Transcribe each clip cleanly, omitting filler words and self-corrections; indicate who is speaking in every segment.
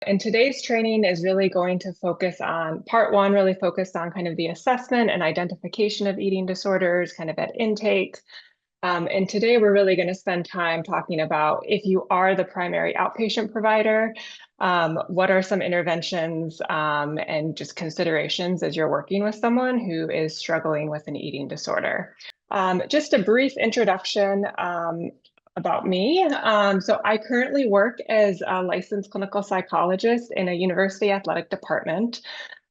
Speaker 1: And today's training is really going to focus on part one, really focused on kind of the assessment and identification of eating disorders, kind of at intake. And today we're really going to spend time talking about if you are the primary outpatient provider, what are some interventions and just considerations as you're working with someone who is struggling with an eating disorder. Just a brief introduction about me. So I currently work as a licensed clinical psychologist in a university athletic department.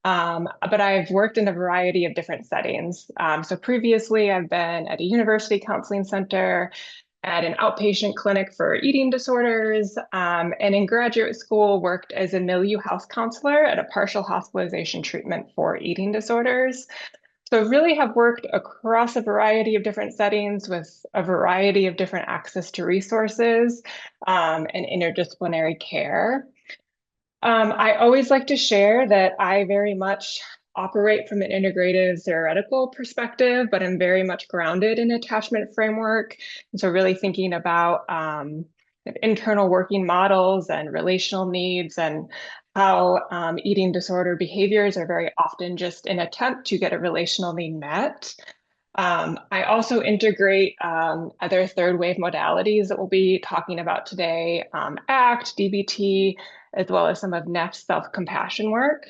Speaker 1: But I've worked in a variety of different settings. So previously, I've been at a university counseling center, at an outpatient clinic for eating disorders, and in graduate school, worked as a milieu house counselor at a partial hospitalization treatment for eating disorders. So really have worked across a variety of different settings with a variety of different access to resources and interdisciplinary care. I always like to share that I very much operate from an integrative theoretical perspective, but I'm very much grounded in attachment framework. And so really thinking about internal working models and relational needs and how eating disorder behaviors are very often just an attempt to get a relational need met. I also integrate other third wave modalities that we'll be talking about today, ACT, DBT, as well as some of Neff's self-compassion work.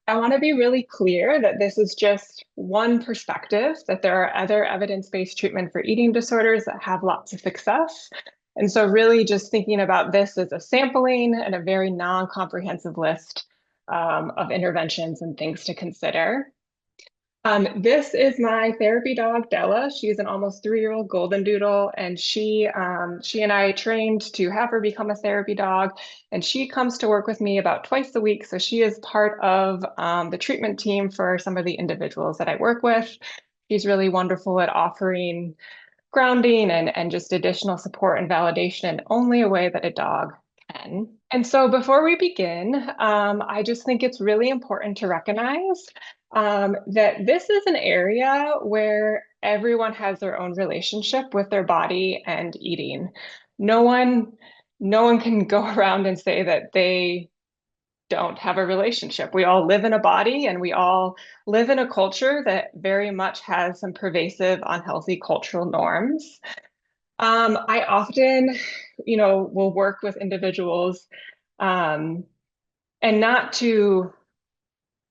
Speaker 1: I want to be really clear that this is just one perspective, that there are other evidence-based treatment for eating disorders that have lots of success. And so really just thinking about this as a sampling and a very non-comprehensive list of interventions and things to consider. This is my therapy dog, Della. She's an almost 3-year-old golden doodle, and she and I trained to have her become a therapy dog, and she comes to work with me about twice a week. So she is part of the treatment team for some of the individuals that I work with. She's really wonderful at offering grounding and just additional support and validation in only a way that a dog can. And so before we begin, I just think it's really important to recognize that this is an area where everyone has their own relationship with their body and eating. No one, no one can go around and say that they don't have a relationship. We all live in a body and we all live in a culture that very much has some pervasive unhealthy cultural norms. I often, will work with individuals and not to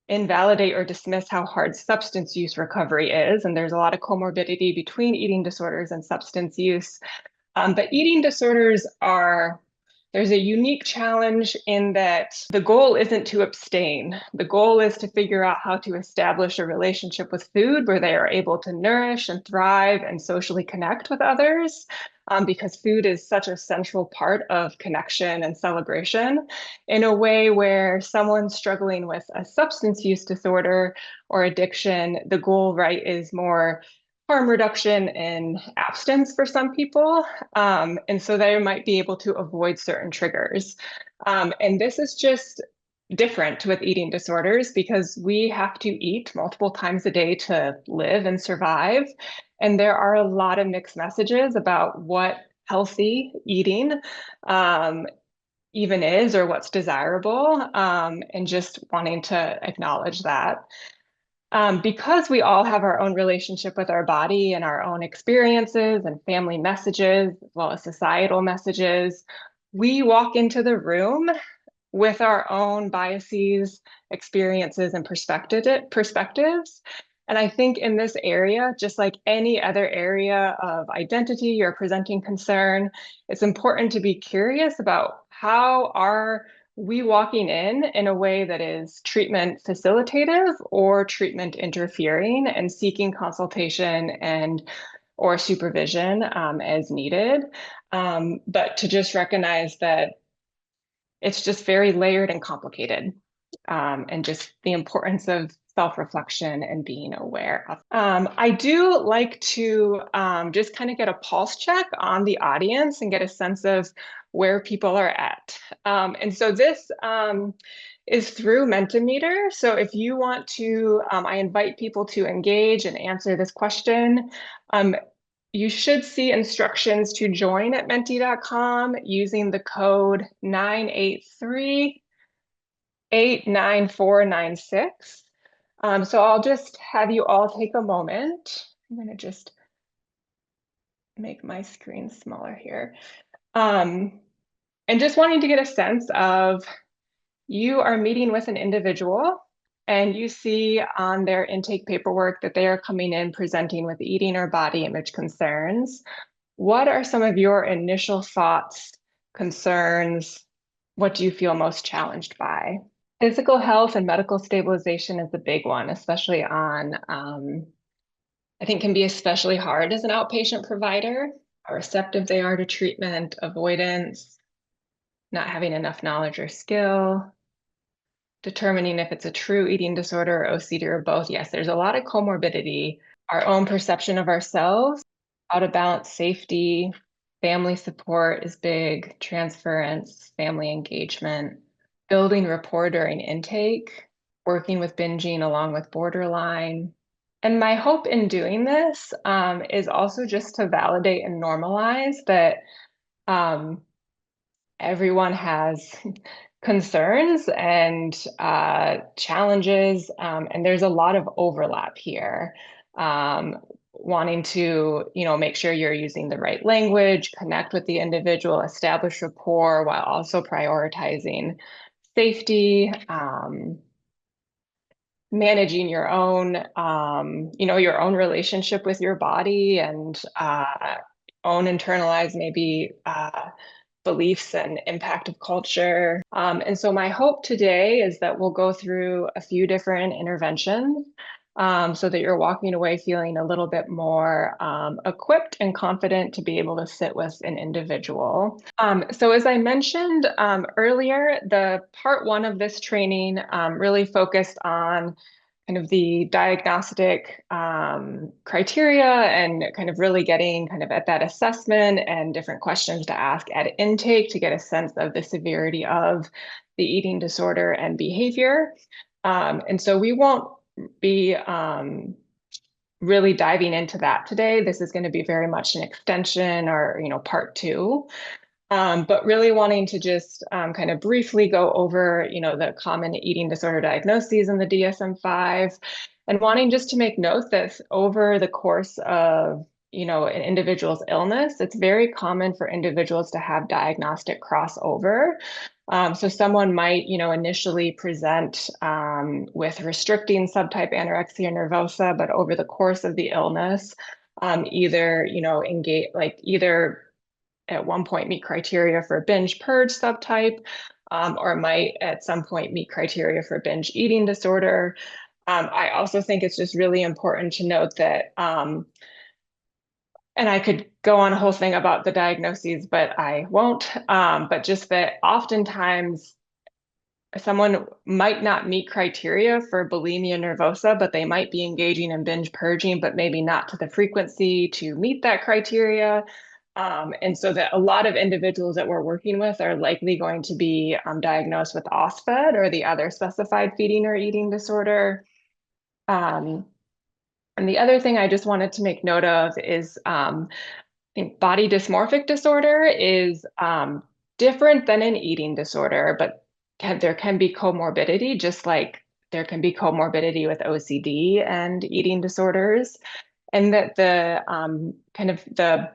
Speaker 1: invalidate or dismiss how hard substance use recovery is. And there's a lot of comorbidity between eating disorders and substance use. But eating disorders there's a unique challenge in that the goal isn't to abstain. The goal is to figure out how to establish a relationship with food where they are able to nourish and thrive and socially connect with others. Because food is such a central part of connection and celebration in a way where someone struggling with a substance use disorder or addiction, the goal, right, is more harm reduction and abstinence for some people. And so they might be able to avoid certain triggers. And this is just different with eating disorders because we have to eat multiple times a day to live and survive. And there are a lot of mixed messages about what healthy eating even is or what's desirable, and just wanting to acknowledge that. Because we all have our own relationship with our body and our own experiences and family messages, as well as societal messages, we walk into the room with our own biases, experiences, and perspectives. And I think in this area, just like any other area of identity or presenting concern, it's important to be curious about how are we walking in a way that is treatment facilitative or treatment interfering and seeking consultation and or supervision as needed. But to just recognize that it's just very layered and complicated, and just the importance of self-reflection and being aware of. I do like to just kind of get a pulse check on the audience and get a sense of where people are at. And so this is through Mentimeter. So if you want to, I invite people to engage and answer this question. You should see instructions to join at menti.com using the code 983 89496. So I'll just have you all take a moment. I'm going to just make my screen smaller here. And just wanting to get a sense of, you are meeting with an individual and you see on their intake paperwork that they are coming in presenting with eating or body image concerns. What are some of your initial thoughts, concerns? What do you feel most challenged by? Physical health and medical stabilization is the big one, especially on, I think can be especially hard as an outpatient provider, how receptive they are to treatment, avoidance, not having enough knowledge or skill, determining if it's a true eating disorder or OCD or both. Yes, there's a lot of comorbidity, our own perception of ourselves, how to balance safety, family support is big, transference, family engagement, building rapport during intake, working with binging along with borderline. And my hope in doing this is also just to validate and normalize that um, everyone has concerns and challenges, and there's a lot of overlap here. Wanting to, make sure you're using the right language, connect with the individual, establish rapport while also prioritizing safety, managing your own relationship with your body and own internalized maybe beliefs and impact of culture. And so my hope today is that we'll go through a few different interventions so that you're walking away feeling a little bit more equipped and confident to be able to sit with an individual. So as I mentioned earlier, the part one of this training really focused on kind of the diagnostic criteria and kind of really getting kind of at that assessment and different questions to ask at intake to get a sense of the severity of the eating disorder and behavior. And so we won't be really diving into that today. This is going to be very much an extension or, part two. But really wanting to just kind of briefly go over, the common eating disorder diagnoses in the DSM-5, and wanting just to make note that over the course of, an individual's illness, it's very common for individuals to have diagnostic crossover. So someone might, initially present with restricting subtype anorexia nervosa, but over the course of the illness, either, either at one point meet criteria for binge purge subtype, or might at some point meet criteria for binge eating disorder. I also think it's just really important to note that, and I could go on a whole thing about the diagnoses, but I won't, but just that oftentimes someone might not meet criteria for bulimia nervosa, but they might be engaging in binge purging, but maybe not to the frequency to meet that criteria. And so that a lot of individuals that we're working with are likely going to be diagnosed with OSFED or the other specified feeding or eating disorder. And the other thing I just wanted to make note of is I think body dysmorphic disorder is different than an eating disorder, but there can be comorbidity, just like there can be comorbidity with OCD and eating disorders, and that the kind of the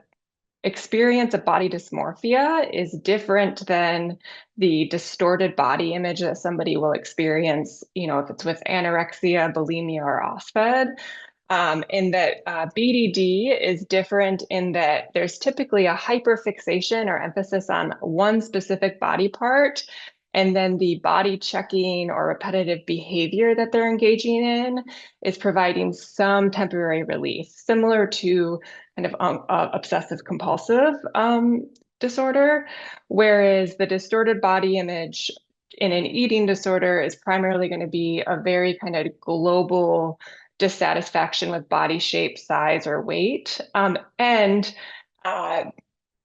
Speaker 1: experience of body dysmorphia is different than the distorted body image that somebody will experience, if it's with anorexia, bulimia, or OSFED. In that BDD is different in that there's typically a hyperfixation or emphasis on one specific body part, and then the body checking or repetitive behavior that they're engaging in is providing some temporary relief, similar to kind of obsessive compulsive disorder, whereas the distorted body image in an eating disorder is primarily going to be a very kind of global dissatisfaction with body shape, size, or weight. And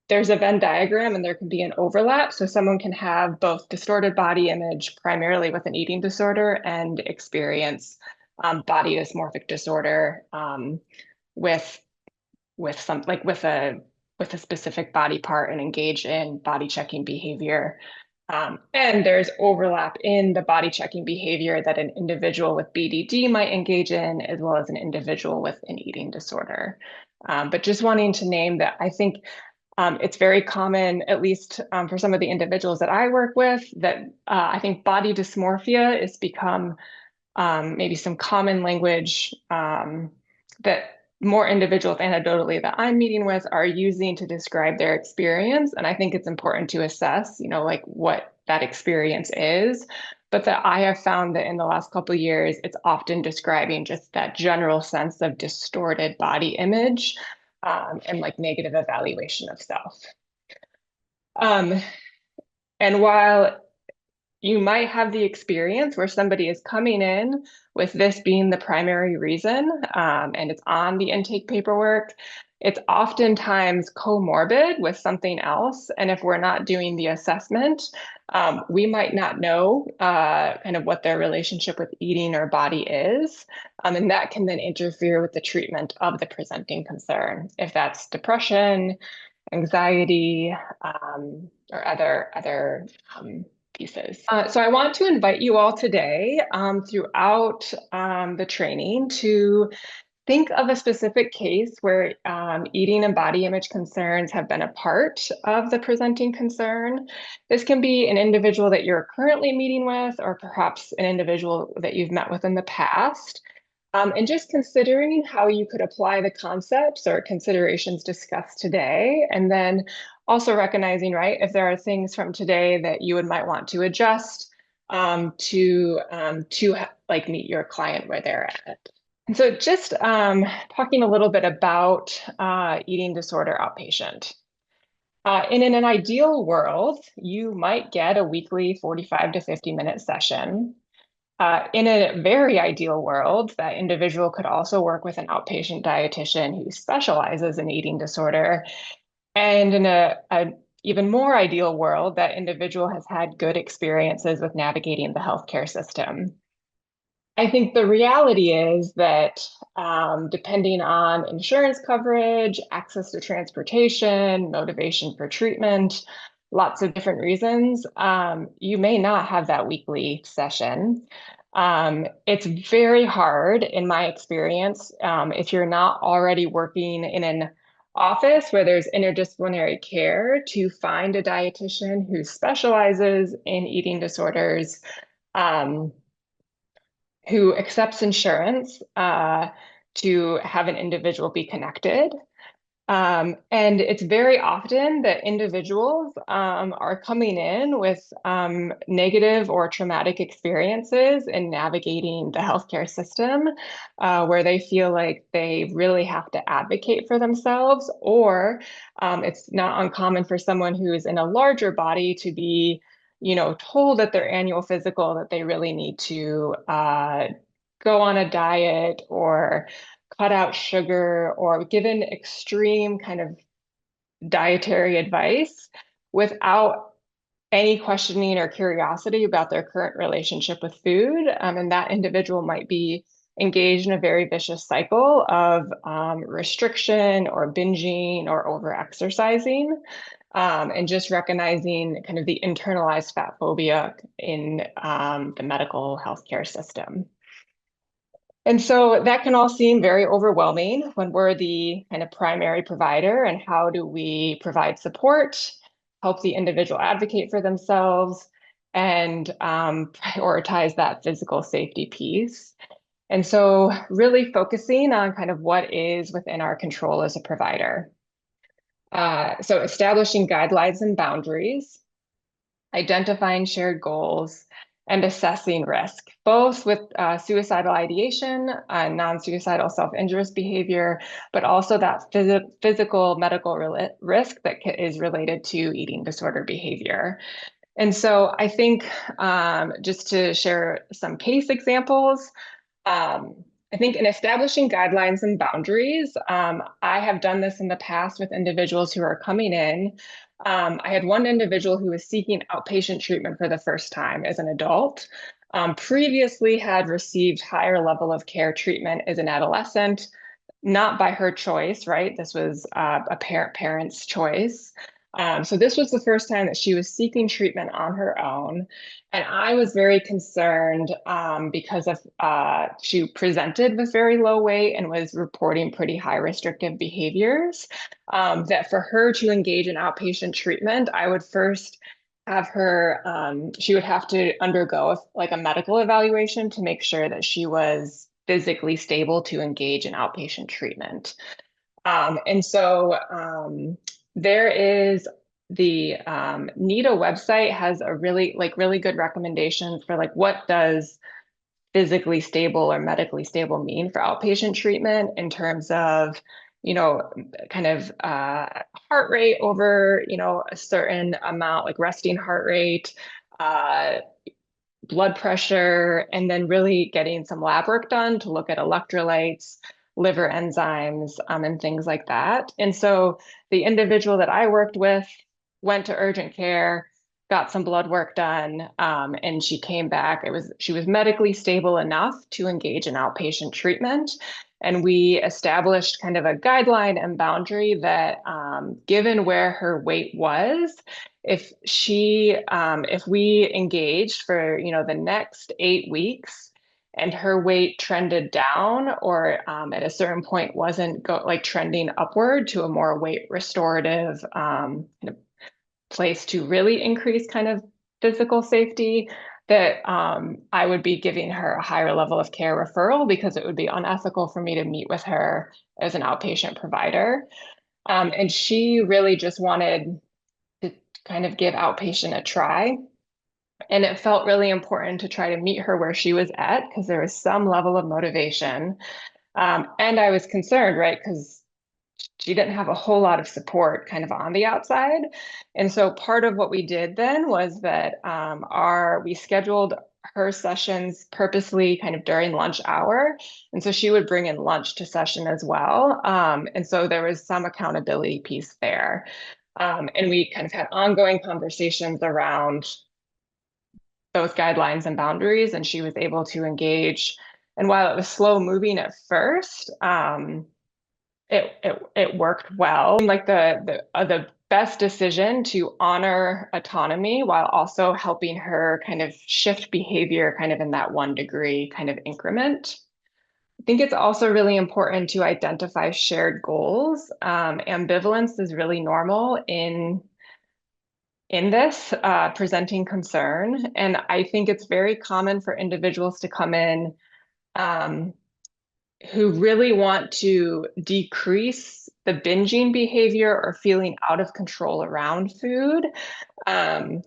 Speaker 1: there's a Venn diagram and there can be an overlap. So someone can have both distorted body image primarily with an eating disorder and experience body dysmorphic disorder with some with a specific body part and engage in body checking behavior. And there's overlap in the body checking behavior that an individual with BDD might engage in, as well as an individual with an eating disorder. But just wanting to name that, I think it's very common, at least for some of the individuals that I work with, that I think body dysmorphia has become maybe some common language that more individuals anecdotally that I'm meeting with are using to describe their experience. And I think it's important to assess, like what that experience is. But that I have found that in the last couple of years, it's often describing just that general sense of distorted body image and like negative evaluation of self. Um, and while you might have the experience where somebody is coming in with this being the primary reason, and it's on the intake paperwork. It's oftentimes comorbid with something else. And if we're not doing the assessment, we might not know kind of what their relationship with eating or body is. And that can then interfere with the treatment of the presenting concern. If that's depression, anxiety, or other pieces. So I want to invite you all today throughout the training to think of a specific case where eating and body image concerns have been a part of the presenting concern. This can be an individual that you're currently meeting with, or perhaps an individual that you've met with in the past. And just considering how you could apply the concepts or considerations discussed today, and then also recognizing, right, if there are things from today that you might want to adjust to like meet your client where they're at. And so just talking a little bit about eating disorder outpatient. In an ideal world, you might get a weekly 45 to 50-minute session. In a very ideal world, that individual could also work with an outpatient dietitian who specializes in eating disorder. And in a even more ideal world, that individual has had good experiences with navigating the healthcare system. I think the reality is that depending on insurance coverage, access to transportation, motivation for treatment, lots of different reasons, you may not have that weekly session. It's very hard, in my experience, if you're not already working in an office where there's interdisciplinary care, to find a dietitian who specializes in eating disorders. Who accepts insurance to have an individual be connected. And it's very often that individuals are coming in with negative or traumatic experiences in navigating the healthcare system, where they feel like they really have to advocate for themselves, or it's not uncommon for someone who is in a larger body to be told at their annual physical that they really need to go on a diet or cut out sugar or given extreme kind of dietary advice without any questioning or curiosity about their current relationship with food. And that individual might be engaged in a very vicious cycle of restriction or binging or over-exercising. And just recognizing kind of the internalized fat phobia in the medical healthcare system. And so that can all seem very overwhelming when we're the kind of primary provider, and how do we provide support, help the individual advocate for themselves, and prioritize that physical safety piece. And so really focusing on kind of what is within our control as a provider. So establishing guidelines and boundaries, identifying shared goals, and assessing risk, both with suicidal ideation, non-suicidal self-injurious behavior, but also that physical medical risk that is related to eating disorder behavior. And so I think just to share some case examples, I think in establishing guidelines and boundaries, I have done this in the past with individuals who are coming in. I had one individual who was seeking outpatient treatment for the first time as an adult, previously had received higher level of care treatment as an adolescent, not by her choice, right? This was a parent's choice. So this was the first time that she was seeking treatment on her own. And I was very concerned because of she presented with very low weight and was reporting pretty high restrictive behaviors. That for her to engage in outpatient treatment, I would first have her, she would have to undergo like a medical evaluation to make sure that she was physically stable to engage in outpatient treatment. And so there is the NIDA website has a really good recommendations for like what does physically stable or medically stable mean for outpatient treatment in terms of, you know, kind of heart rate over, a certain amount, like resting heart rate, uh, blood pressure, and then really getting some lab work done to look at electrolytes, liver enzymes, and things like that. And so the individual that I worked with went to urgent care, got some blood work done, and she came back. She was medically stable enough to engage in outpatient treatment. And we established kind of a guideline and boundary that, given where her weight was, if we engaged for the next 8 weeks and her weight trended down or at a certain point wasn't like trending upward to a more weight restorative kind of place to really increase kind of physical safety, that I would be giving her a higher level of care referral because it would be unethical for me to meet with her as an outpatient provider. And she really just wanted to kind of give outpatient a try. And it felt really important to try to meet her where she was at because there was some level of motivation. And I was concerned, right? Because she didn't have a whole lot of support kind of on the outside. And so part of what we did then was that we scheduled her sessions purposely kind of during lunch hour. And so she would bring in lunch to session as well. And so there was some accountability piece there. And we kind of had ongoing conversations around those guidelines and boundaries, and she was able to engage. And while it was slow moving at first, it worked well. Like the best decision to honor autonomy while also helping her kind of shift behavior kind of in that 1 degree kind of increment. I think it's also really important to identify shared goals. Ambivalence is really normal in this presenting concern. And I think it's very common for individuals to come in um, who really want to decrease the binging behavior or feeling out of control around food. Um,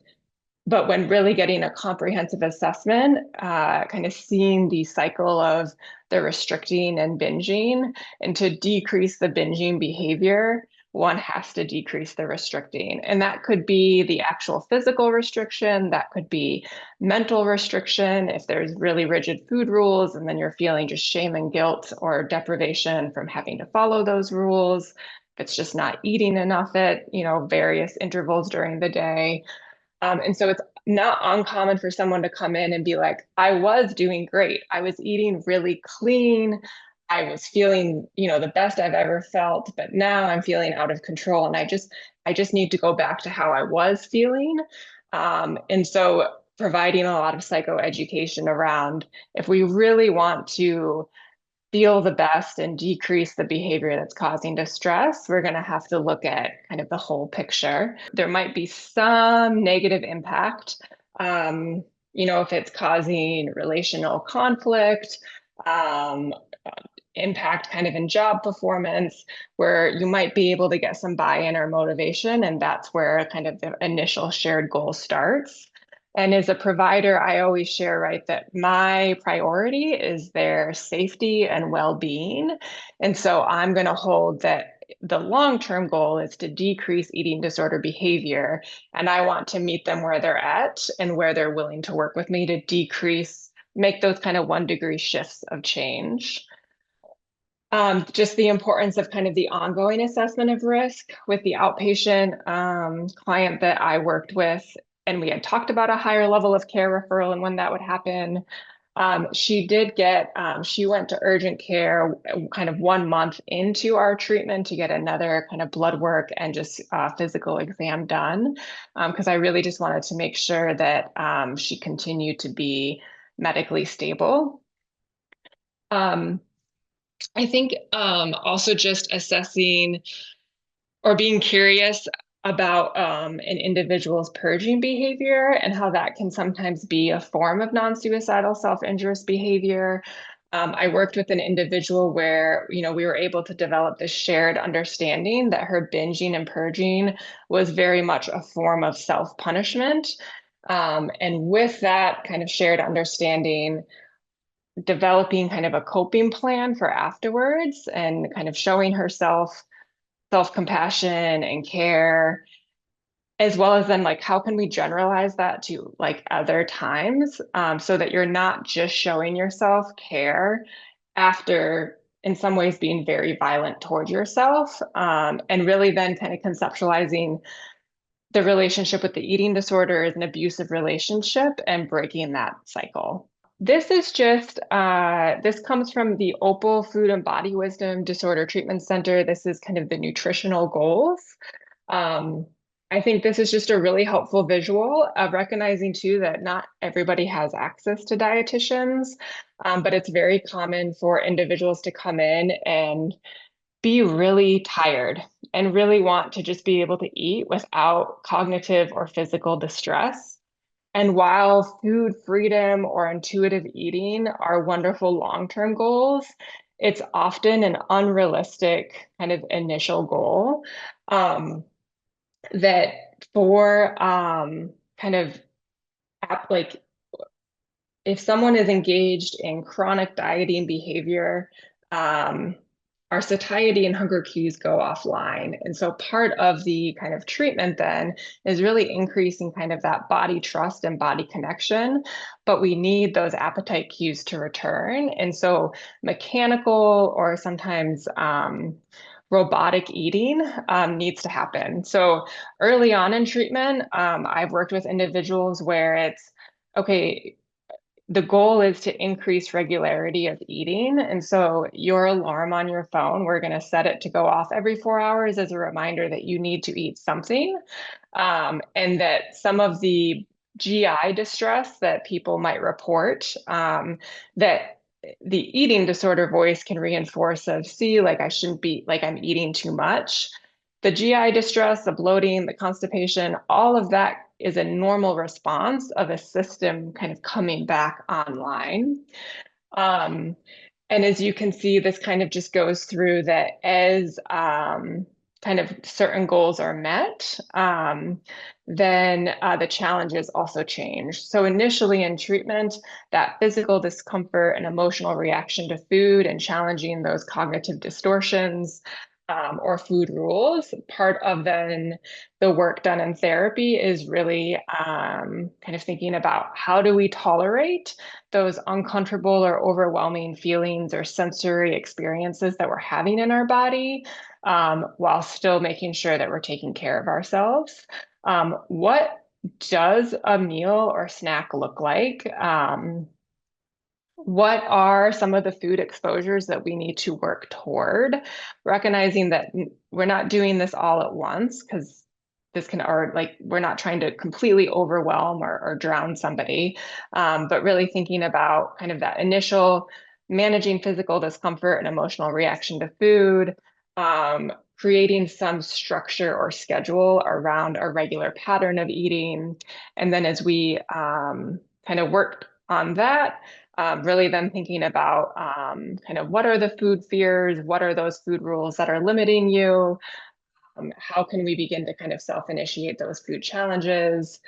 Speaker 1: but when really getting a comprehensive assessment, kind of seeing the cycle of the restricting and binging, and to decrease the binging behavior, one has to decrease the restricting. And that could be the actual physical restriction, that could be mental restriction, if there's really rigid food rules, and then you're feeling just shame and guilt or deprivation from having to follow those rules. If it's just not eating enough at, various intervals during the day. And so it's not uncommon for someone to come in and be like, I was doing great. I was eating really clean. I was feeling, the best I've ever felt, but now I'm feeling out of control. And I just need to go back to how I was feeling. And so providing a lot of psychoeducation around if we really want to feel the best and decrease the behavior that's causing distress, we're going to have to look at kind of the whole picture. There might be some negative impact, if it's causing relational conflict, um, impact kind of in job performance, where you might be able to get some buy-in or motivation, and that's where kind of the initial shared goal starts. And as a provider, I always share, right, that my priority is their safety and well-being. And so I'm going to hold that the long-term goal is to decrease eating disorder behavior. And I want to meet them where they're at and where they're willing to work with me to make those kind of 1 degree shifts of change. Just the importance of kind of the ongoing assessment of risk with the outpatient client that I worked with. And we had talked about a higher level of care referral and when that would happen. She did get, she went to urgent care kind of 1 month into our treatment to get another kind of blood work and just physical exam done. Because I really just wanted to make sure that she continued to be medically stable. Um, I think also just assessing or being curious about an individual's purging behavior and how that can sometimes be a form of non-suicidal self-injurious behavior. I worked with an individual where, we were able to develop this shared understanding that her binging and purging was very much a form of self-punishment. And with that kind of shared understanding, developing kind of a coping plan for afterwards and kind of showing herself self-compassion and care, as well as then like how can we generalize that to like other times, so that you're not just showing yourself care after in some ways being very violent toward yourself, and really then kind of conceptualizing the relationship with the eating disorder as an abusive relationship and breaking that cycle. This is just, this comes from the Opal Food and Body Wisdom Disorder Treatment Center. This is kind of the nutritional goals. Um, I think this is just a really helpful visual of recognizing too that not everybody has access to dietitians, but it's very common for individuals to come in and be really tired and really want to just be able to eat without cognitive or physical distress. And while food freedom or intuitive eating are wonderful long-term goals, it's often an unrealistic kind of initial goal, that for kind of like if someone is engaged in chronic dieting behavior, um, our satiety and hunger cues go offline. And so part of the kind of treatment then is really increasing kind of that body trust and body connection, but we need those appetite cues to return. And so mechanical or sometimes robotic eating needs to happen. So early on in treatment, I've worked with individuals where it's, okay, the goal is to increase regularity of eating. And so your alarm on your phone, we're going to set it to go off every 4 hours as a reminder that you need to eat something. And that some of the GI distress that people might report, that the eating disorder voice can reinforce of, see, like I shouldn't be, like I'm eating too much. The GI distress, the bloating, the constipation, all of that is a normal response of a system kind of coming back online. Um, and as you can see, this kind of just goes through that as kind of certain goals are met, then the challenges also change. So initially in treatment, that physical discomfort and emotional reaction to food and challenging those cognitive distortions, or food rules, part of then the work done in therapy is really kind of thinking about how do we tolerate those uncomfortable or overwhelming feelings or sensory experiences that we're having in our body, while still making sure that we're taking care of ourselves. What does a meal or snack look like? What are some of the food exposures that we need to work toward? Recognizing that we're not doing this all at once, because this can, or like, we're not trying to completely overwhelm or drown somebody, but really thinking about kind of that initial managing physical discomfort and emotional reaction to food, creating some structure or schedule around a regular pattern of eating. And then as we kind of work on that, really then thinking about kind of what are the food fears, what are those food rules that are limiting you, how can we begin to kind of self-initiate those food challenges,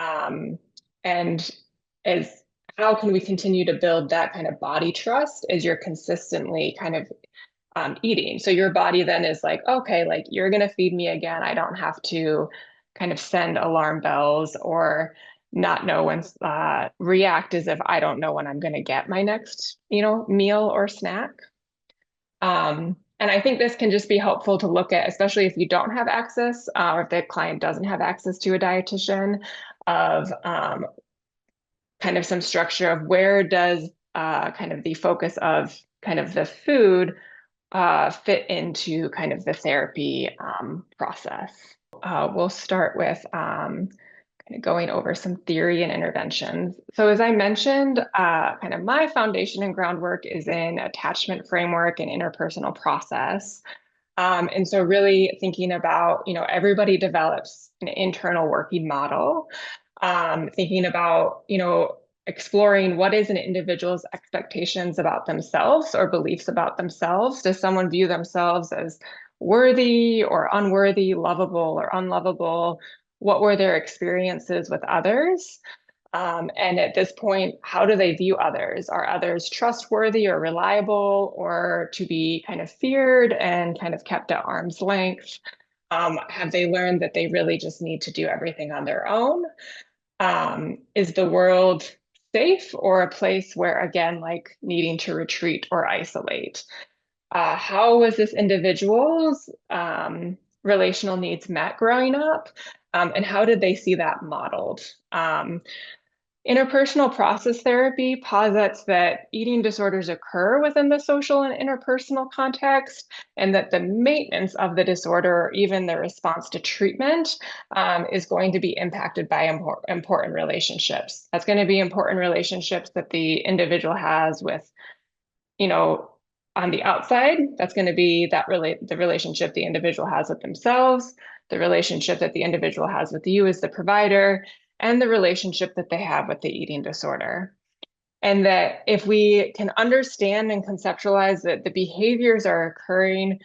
Speaker 1: um, and as how can we continue to build that kind of body trust as you're consistently kind of eating. So your body then is like, okay, like you're going to feed me again. I don't have to kind of send alarm bells or not know when, react as if I don't know when I'm going to get my next, meal or snack. And I think this can just be helpful to look at, especially if you don't have access, or if the client doesn't have access to a dietitian, of kind of some structure of where does kind of the focus of kind of the food fit into kind of the therapy process. We'll start with kind of going over some theory and interventions. So as I mentioned, kind of my foundation and groundwork is in attachment framework and interpersonal process. And so really thinking about, everybody develops an internal working model, thinking about, exploring what is an individual's expectations about themselves or beliefs about themselves. Does someone view themselves as worthy or unworthy, lovable or unlovable? What were their experiences with others? And at this point, how do they view others? Are others trustworthy or reliable, or to be kind of feared and kind of kept at arm's length? Have they learned that they really just need to do everything on their own? Is the world safe or a place where, again, like needing to retreat or isolate? How was this individual's relational needs met growing up? And how did they see that modeled? Interpersonal process therapy posits that eating disorders occur within the social and interpersonal context, and that the maintenance of the disorder or even the response to treatment is going to be impacted by important relationships. That's going to be important relationships that the individual has with, on the outside. That's going to be the relationship the individual has with themselves, the relationship that the individual has with you as the provider, and the relationship that they have with the eating disorder. And that if we can understand and conceptualize that the behaviors are occurring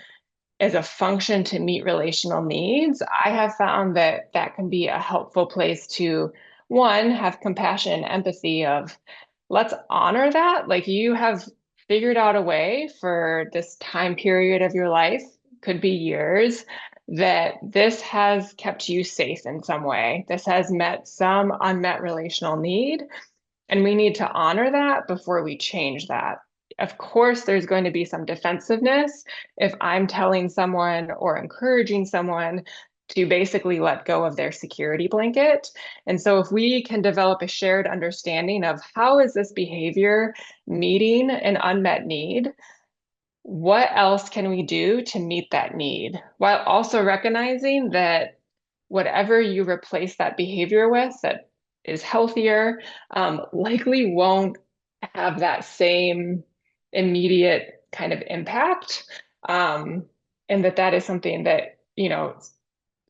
Speaker 1: as a function to meet relational needs, I have found that that can be a helpful place to, one, have compassion and empathy of, let's honor that. Like, you have figured out a way for this time period of your life, could be years, that this has kept you safe in some way. This has met some unmet relational need, and we need to honor that before we change that. Of course, there's going to be some defensiveness if I'm telling someone or encouraging someone to basically let go of their security blanket. And so if we can develop a shared understanding of how is this behavior meeting an unmet need, what else can we do to meet that need, while also recognizing that whatever you replace that behavior with that is healthier, likely won't have that same immediate kind of impact. And that is something that,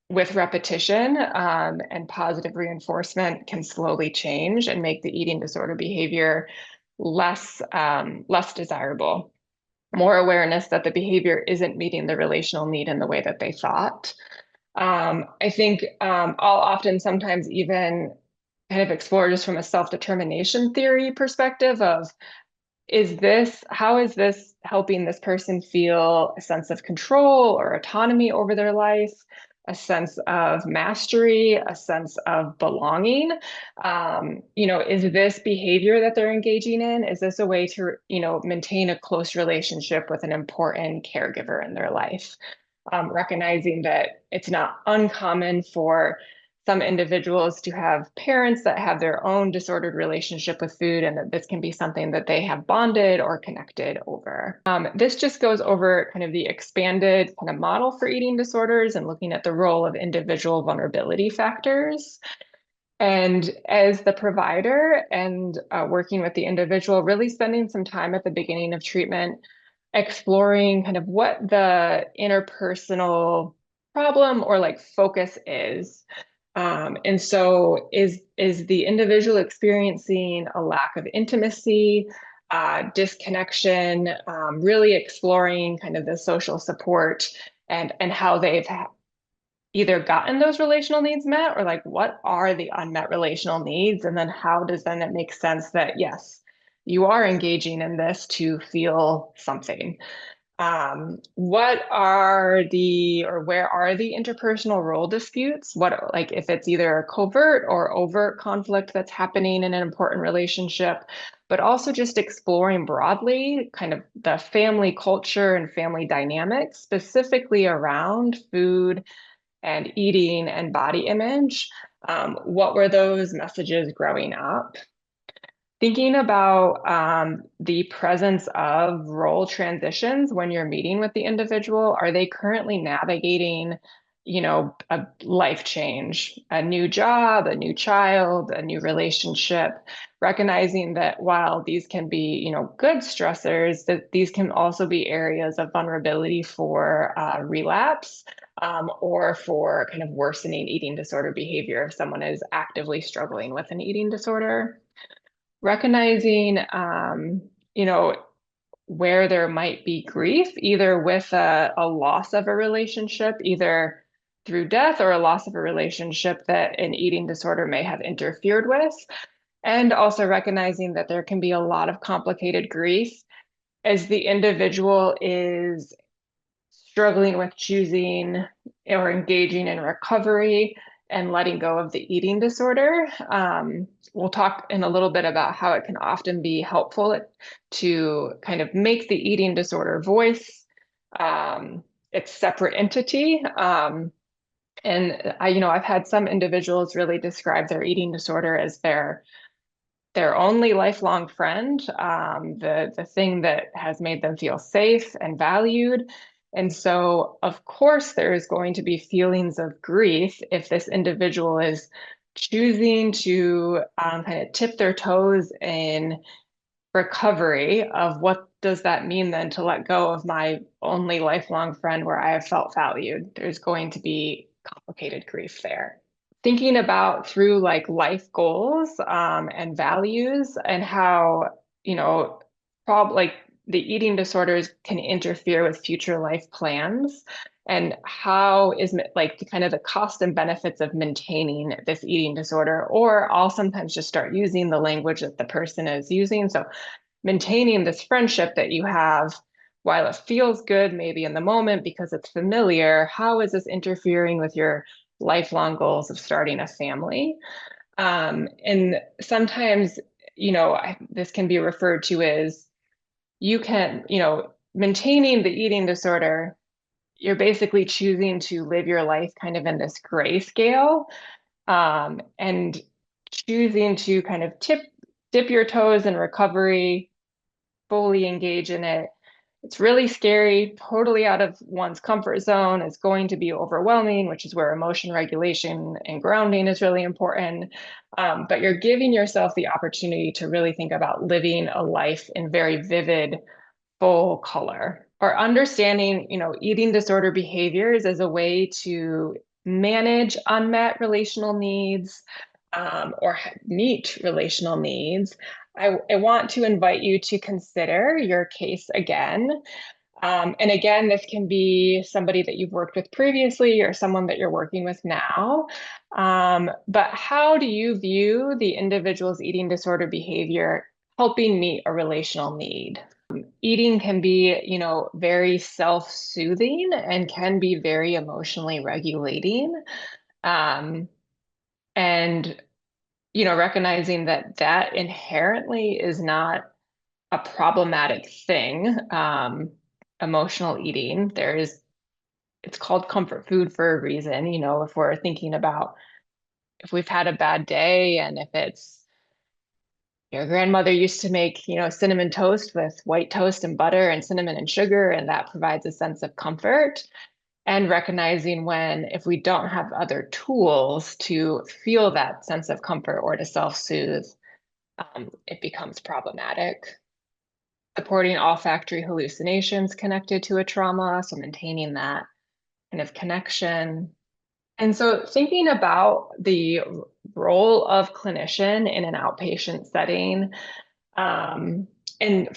Speaker 1: with repetition and positive reinforcement can slowly change and make the eating disorder behavior less desirable. More awareness that the behavior isn't meeting the relational need in the way that they thought. I think I'll often sometimes even kind of explore just from a self-determination theory perspective of, how is this helping this person feel a sense of control or autonomy over their life, a sense of mastery, a sense of belonging? Is this behavior that they're engaging in, is this a way to, maintain a close relationship with an important caregiver in their life? Recognizing that it's not uncommon for some individuals to have parents that have their own disordered relationship with food, and that this can be something that they have bonded or connected over. This just goes over kind of the expanded kind of model for eating disorders and looking at the role of individual vulnerability factors. And as the provider and working with the individual, really spending some time at the beginning of treatment, exploring kind of what the interpersonal problem or like focus is. And so is the individual experiencing a lack of intimacy, disconnection, really exploring kind of the social support and how they've either gotten those relational needs met, or like what are the unmet relational needs, and then how does then it make sense that yes, you are engaging in this to feel something. What are where are the interpersonal role disputes? What, like, if it's either a covert or overt conflict that's happening in an important relationship, but also just exploring broadly kind of the family culture and family dynamics, specifically around food and eating and body image. What were those messages growing up? Thinking about the presence of role transitions when you're meeting with the individual, are they currently navigating, a life change, a new job, a new child, a new relationship, recognizing that while these can be, good stressors, that these can also be areas of vulnerability for relapse. Or for kind of worsening eating disorder behavior if someone is actively struggling with an eating disorder. Recognizing, you know, where there might be grief, either with a loss of a relationship, either through death or a loss of a relationship that an eating disorder may have interfered with. And also recognizing that there can be a lot of complicated grief as the individual is struggling with choosing or engaging in recovery and letting go of the eating disorder. We'll talk in a little bit about how it can often be helpful to kind of make the eating disorder voice its separate entity. And I've had some individuals really describe their eating disorder as their only lifelong friend, the thing that has made them feel safe and valued. And so, of course, there is going to be feelings of grief if this individual is choosing to kind of tip their toes in recovery of what does that mean then to let go of my only lifelong friend where I have felt valued. There's going to be complicated grief there. Thinking about through like life goals and values and how, like the eating disorders can interfere with future life plans and how is like the kind of the cost and benefits of maintaining this eating disorder, or I'll sometimes just start using the language that the person is using. So maintaining this friendship that you have, while it feels good maybe in the moment because it's familiar, how is this interfering with your lifelong goals of starting a family? And sometimes, this can be referred to as you can, maintaining the eating disorder, you're basically choosing to live your life kind of in this grayscale, and choosing to kind of dip your toes in recovery, fully engage in it. It's really scary, totally out of one's comfort zone. It's going to be overwhelming, which is where emotion regulation and grounding is really important. But you're giving yourself the opportunity to really think about living a life in very vivid, full color, or understanding, eating disorder behaviors as a way to manage unmet relational needs, or meet relational needs. I want to invite you to consider your case again. And again, this can be somebody that you've worked with previously or someone that you're working with now. But how do you view the individual's eating disorder behavior helping meet a relational need? Eating can be, very self-soothing and can be very emotionally regulating. Um, and recognizing that that inherently is not a problematic thing. Emotional eating, it's called comfort food for a reason. If we're thinking about if we've had a bad day and if it's your grandmother used to make, cinnamon toast with white toast and butter and cinnamon and sugar, and that provides a sense of comfort. And recognizing when, if we don't have other tools to feel that sense of comfort or to self-soothe, it becomes problematic. Supporting olfactory hallucinations connected to a trauma, so maintaining that kind of connection. And so thinking about the role of clinician in an outpatient setting, and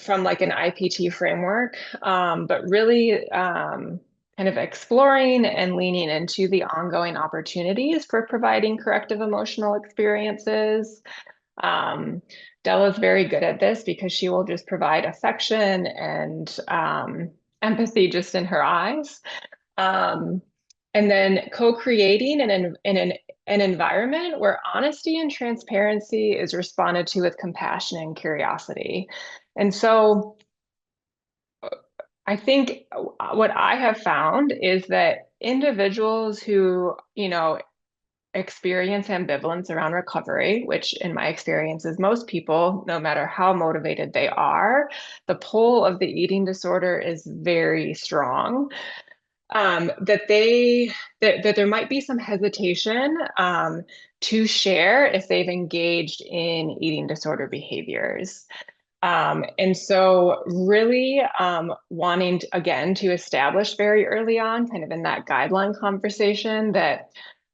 Speaker 1: from like an IPT framework, but really kind of exploring and leaning into the ongoing opportunities for providing corrective emotional experiences. Della's very good at this because she will just provide affection and empathy just in her eyes. Um, and then co-creating an environment where honesty and transparency is responded to with compassion and curiosity. And so I think what I have found is that individuals who, experience ambivalence around recovery, which in my experience is most people, no matter how motivated they are, the pull of the eating disorder is very strong. That there might be some hesitation to share if they've engaged in eating disorder behaviors. And so really wanting to, again, to establish very early on, kind of in that guideline conversation, that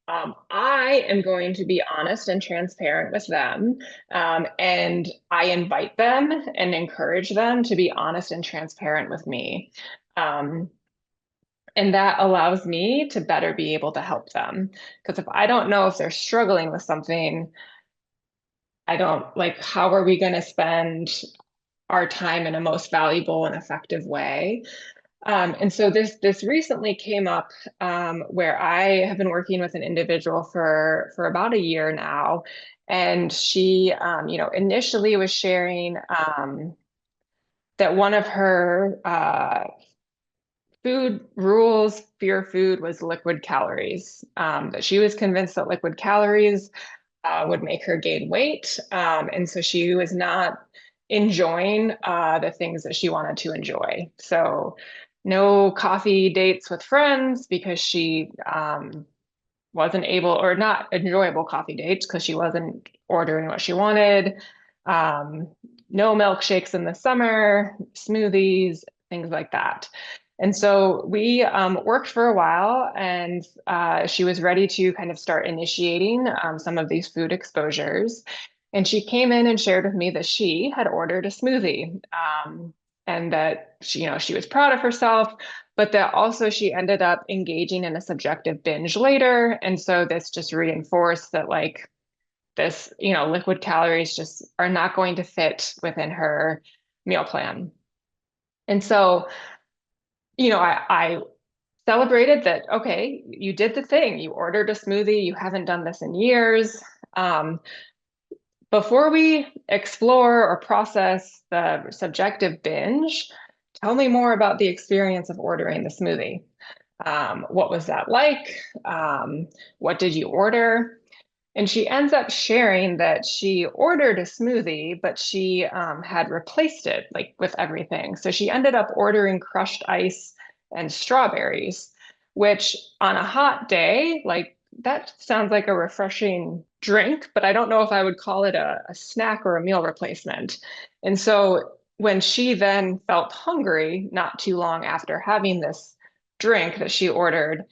Speaker 1: I am going to be honest and transparent with them. And I invite them and encourage them to be honest and transparent with me. Um, and that allows me to better be able to help them. Because if I don't know if they're struggling with something, I don't like, how are we going to spend our time in a most valuable and effective way? And so this recently came up where I have been working with an individual for about a year now, and she, initially was sharing that one of her food rules for your food was liquid calories. That she was convinced that liquid calories would make her gain weight, and so she was not enjoying the things that she wanted to enjoy. So no coffee dates with friends because she wasn't able, or not enjoyable coffee dates because she wasn't ordering what she wanted. Um, no milkshakes in the summer, smoothies, things like that. And so we worked for a while, and she was ready to kind of start initiating some of these food exposures. And she came in and shared with me that she had ordered a smoothie, and that she was proud of herself, but that also she ended up engaging in a subjective binge later. And so this just reinforced that like this, liquid calories just are not going to fit within her meal plan. And so, I celebrated that, okay, you did the thing, you ordered a smoothie, you haven't done this in years. Um, Before we explore or process the subjective binge, tell me more about the experience of ordering the smoothie. What was that like? What did you order? And she ends up sharing that she ordered a smoothie, but she had replaced it like with everything. So she ended up ordering crushed ice and strawberries, which on a hot day, like that sounds like a refreshing drink, but I don't know if I would call it a snack or a meal replacement. And so when she then felt hungry, not too long after having this drink that she ordered,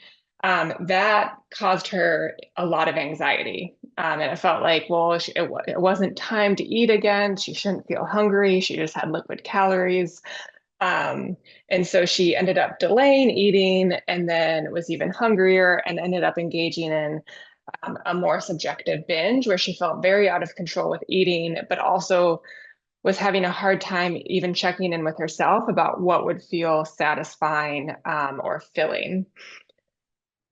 Speaker 1: that caused her a lot of anxiety. And it felt like, well, it wasn't time to eat again. She shouldn't feel hungry. She just had liquid calories. And so she ended up delaying eating and then was even hungrier and ended up engaging in a more subjective binge where she felt very out of control with eating, but also was having a hard time even checking in with herself about what would feel satisfying or filling.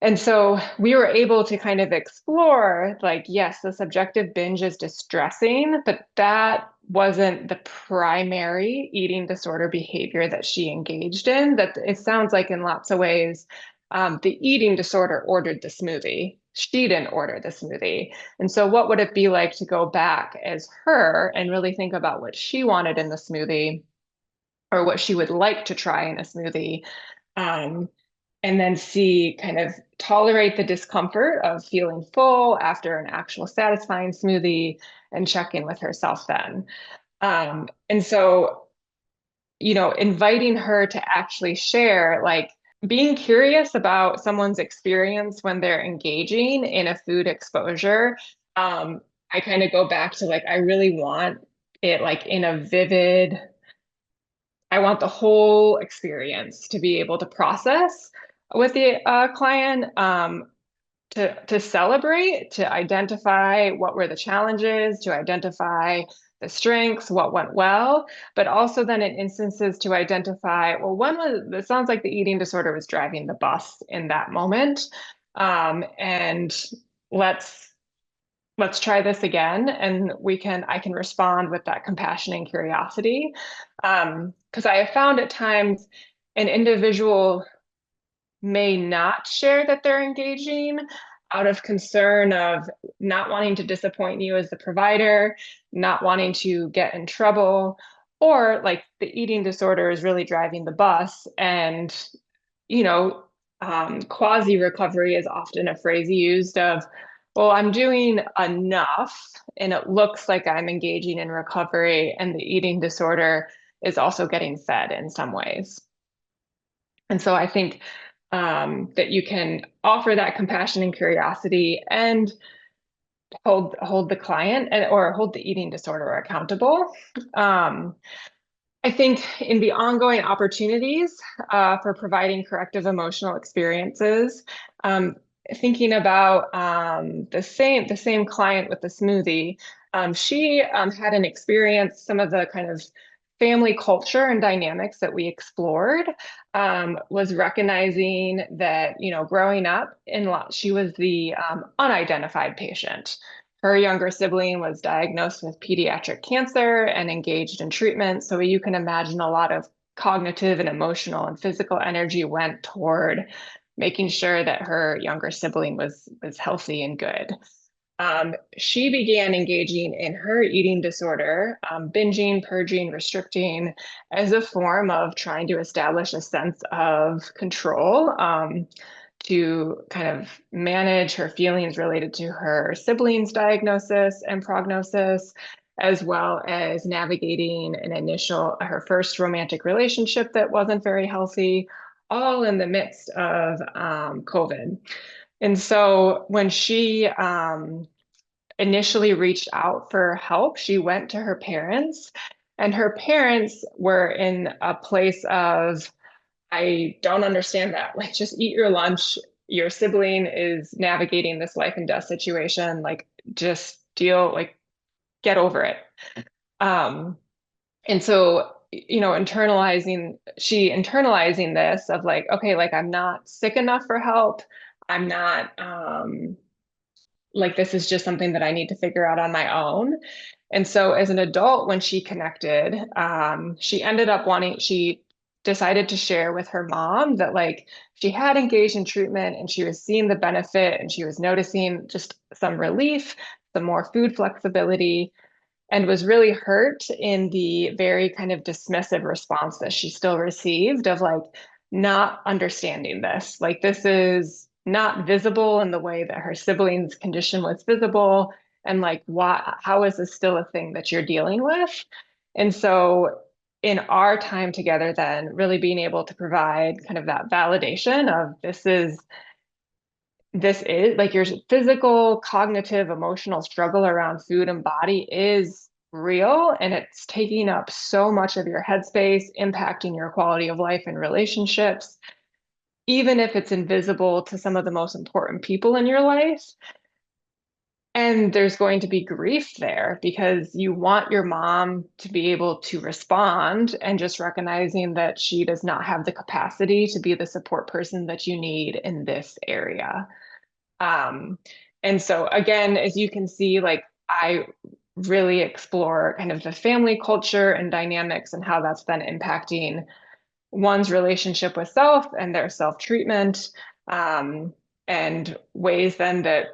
Speaker 1: And so we were able to kind of explore, like, yes, the subjective binge is distressing, but that wasn't the primary eating disorder behavior that she engaged in. That it sounds like in lots of ways, the eating disorder ordered the smoothie. She didn't order the smoothie. And so what would it be like to go back as her and really think about what she wanted in the smoothie or what she would like to try in a smoothie? Um, and then see kind of tolerate the discomfort of feeling full after an actual satisfying smoothie and check in with herself then. And so, inviting her to actually share, like being curious about someone's experience when they're engaging in a food exposure. I kind of go back to like, I really want it like in a vivid, I want the whole experience to be able to process with the client, to celebrate, to identify what were the challenges, to identify the strengths, what went well, but also then in instances to identify, well, it sounds like the eating disorder was driving the bus in that moment. And let's try this again, and I can respond with that compassion and curiosity. Because I have found at times an individual may not share that they're engaging, out of concern of not wanting to disappoint you as the provider, not wanting to get in trouble, or like the eating disorder is really driving the bus. And, you know, quasi recovery is often a phrase used of, well, I'm doing enough and it looks like I'm engaging in recovery, and the eating disorder is also getting fed in some ways. And so I think that you can offer that compassion and curiosity and hold the client or hold the eating disorder accountable. Um, I think in the ongoing opportunities for providing corrective emotional experiences, um, thinking about the same client with the smoothie, she had an experience, some of the kind of family culture and dynamics that we explored was recognizing that, growing up she was the unidentified patient. Her younger sibling was diagnosed with pediatric cancer and engaged in treatment. So you can imagine a lot of cognitive and emotional and physical energy went toward making sure that her younger sibling was healthy and good. She began engaging in her eating disorder, binging, purging, restricting, as a form of trying to establish a sense of control, to kind of manage her feelings related to her siblings' diagnosis and prognosis, as well as navigating her first romantic relationship that wasn't very healthy, all in the midst of COVID. And so when she initially reached out for help, she went to her parents, and her parents were in a place of, I don't understand that. Like, just eat your lunch. Your sibling is navigating this life and death situation. Like, just get over it. Um, and so, internalizing this of like, okay, like I'm not sick enough for help. I'm not, like this is just something that I need to figure out on my own. And so as an adult, when she connected, she decided to share with her mom that like she had engaged in treatment and she was seeing the benefit and she was noticing just some relief, some more food flexibility, and was really hurt in the very kind of dismissive response that she still received of like not understanding this. Like this is not visible in the way that her sibling's condition was visible. And like, how is this still a thing that you're dealing with? And so in our time together, then really being able to provide kind of that validation of this is like your physical, cognitive, emotional struggle around food and body is real, and it's taking up so much of your headspace, impacting your quality of life and relationships, even if it's invisible to some of the most important people in your life. And there's going to be grief there because you want your mom to be able to respond, and just recognizing that she does not have the capacity to be the support person that you need in this area. Um, and so again, as you can see, like I really explore kind of the family culture and dynamics and how that's then impacting one's relationship with self and their self-treatment, and ways then that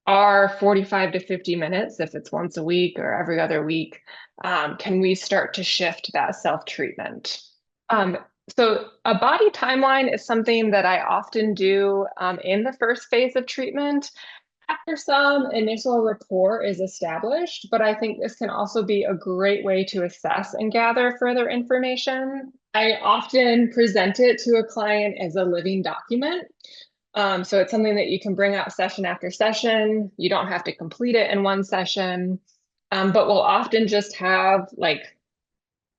Speaker 1: are 45 to 50 minutes, if it's once a week or every other week, can we start to shift that self-treatment? Um, so a body timeline is something that I often do in the first phase of treatment after some initial rapport is established, but I think this can also be a great way to assess and gather further information. I often present it to a client as a living document. So it's something that you can bring out session after session. You don't have to complete it in one session, but we'll often just have like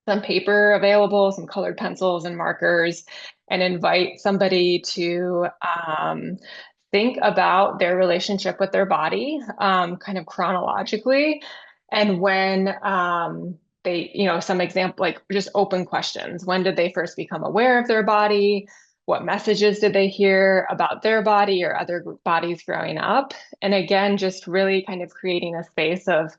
Speaker 1: some paper available, some colored pencils and markers, and invite somebody to think about their relationship with their body, kind of chronologically. And when some example, like just open questions. When did they first become aware of their body? What messages did they hear about their body or other bodies growing up? And again, just really kind of creating a space of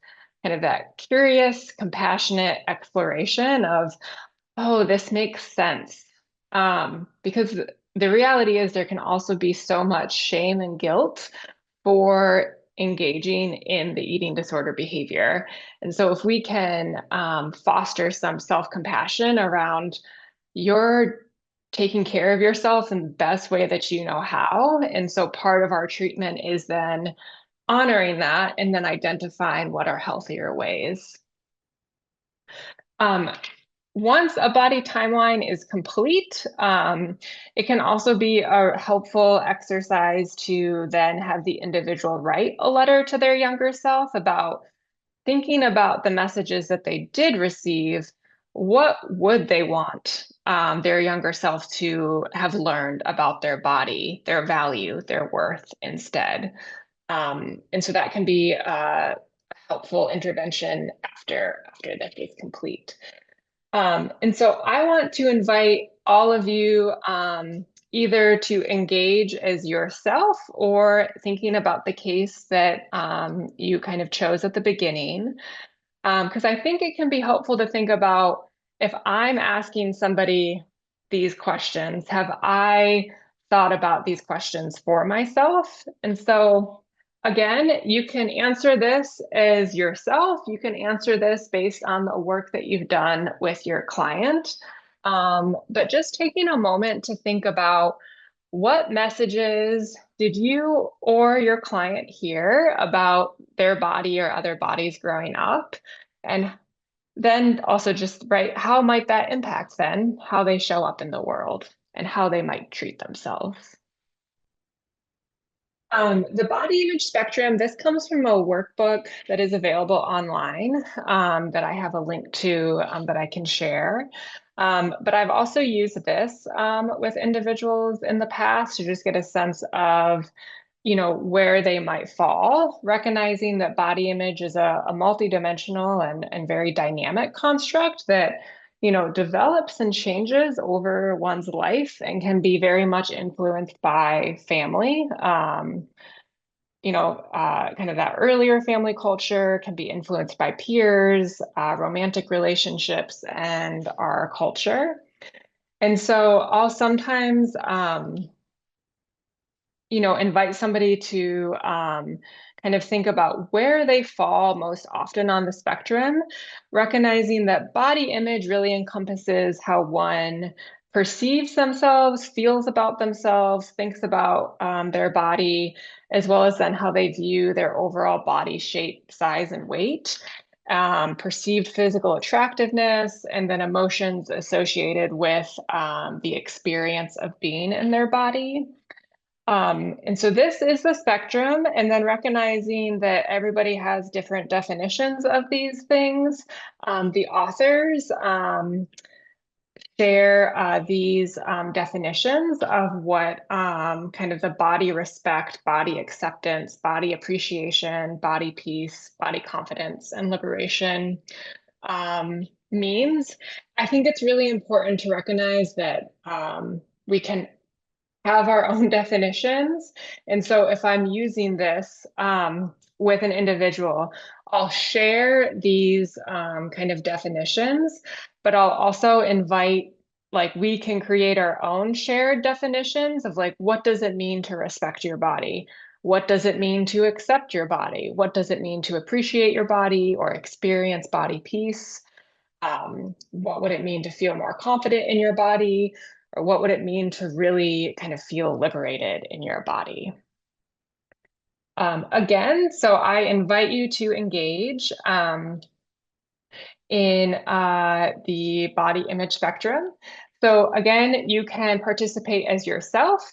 Speaker 1: kind of that curious, compassionate exploration of, oh, this makes sense. Because the reality is there can also be so much shame and guilt for engaging in the eating disorder behavior. And so if we can foster some self-compassion around you're taking care of yourself in the best way that you know how. And so part of our treatment is then honoring that and then identifying what are healthier ways. Um, Once a body timeline is complete, it can also be a helpful exercise to then have the individual write a letter to their younger self about thinking about the messages that they did receive. What would they want their younger self to have learned about their body, their value, their worth instead? And so that can be a helpful intervention after that is complete. And so I want to invite all of you either to engage as yourself or thinking about the case that you kind of chose at the beginning. Because I think it can be helpful to think about if I'm asking somebody these questions, have I thought about these questions for myself? And so, again, you can answer this as yourself. You can answer this based on the work that you've done with your client. But just taking a moment to think about what messages did you or your client hear about their body or other bodies growing up? And then also just, right, how might that impact then how they show up in the world and how they might treat themselves? The body image spectrum, this comes from a workbook that is available online that I have a link to that I can share. But I've also used this with individuals in the past to just get a sense of, where they might fall, recognizing that body image is a multidimensional and very dynamic construct that, develops and changes over one's life and can be very much influenced by family. Kind of that earlier family culture can be influenced by peers, romantic relationships, and our culture. And so I'll sometimes, invite somebody to kind of think about where they fall most often on the spectrum, recognizing that body image really encompasses how one perceives themselves, feels about themselves, thinks about their body, as well as then how they view their overall body shape, size, and weight. Perceived physical attractiveness, and then emotions associated with the experience of being in their body. And so this is the spectrum, and then recognizing that everybody has different definitions of these things. The authors share these definitions of what kind of the body respect, body acceptance, body appreciation, body peace, body confidence, and liberation means. I think it's really important to recognize that we can have our own definitions. And so if I'm using this with an individual, I'll share these kind of definitions, but I'll also invite, like, we can create our own shared definitions of, like, what does it mean to respect your body? What does it mean to accept your body? What does it mean to appreciate your body or experience body peace? What would it mean to feel more confident in your body? Or what would it mean to really kind of feel liberated in your body? Again, so I invite you to engage in the body image spectrum. So again, you can participate as yourself,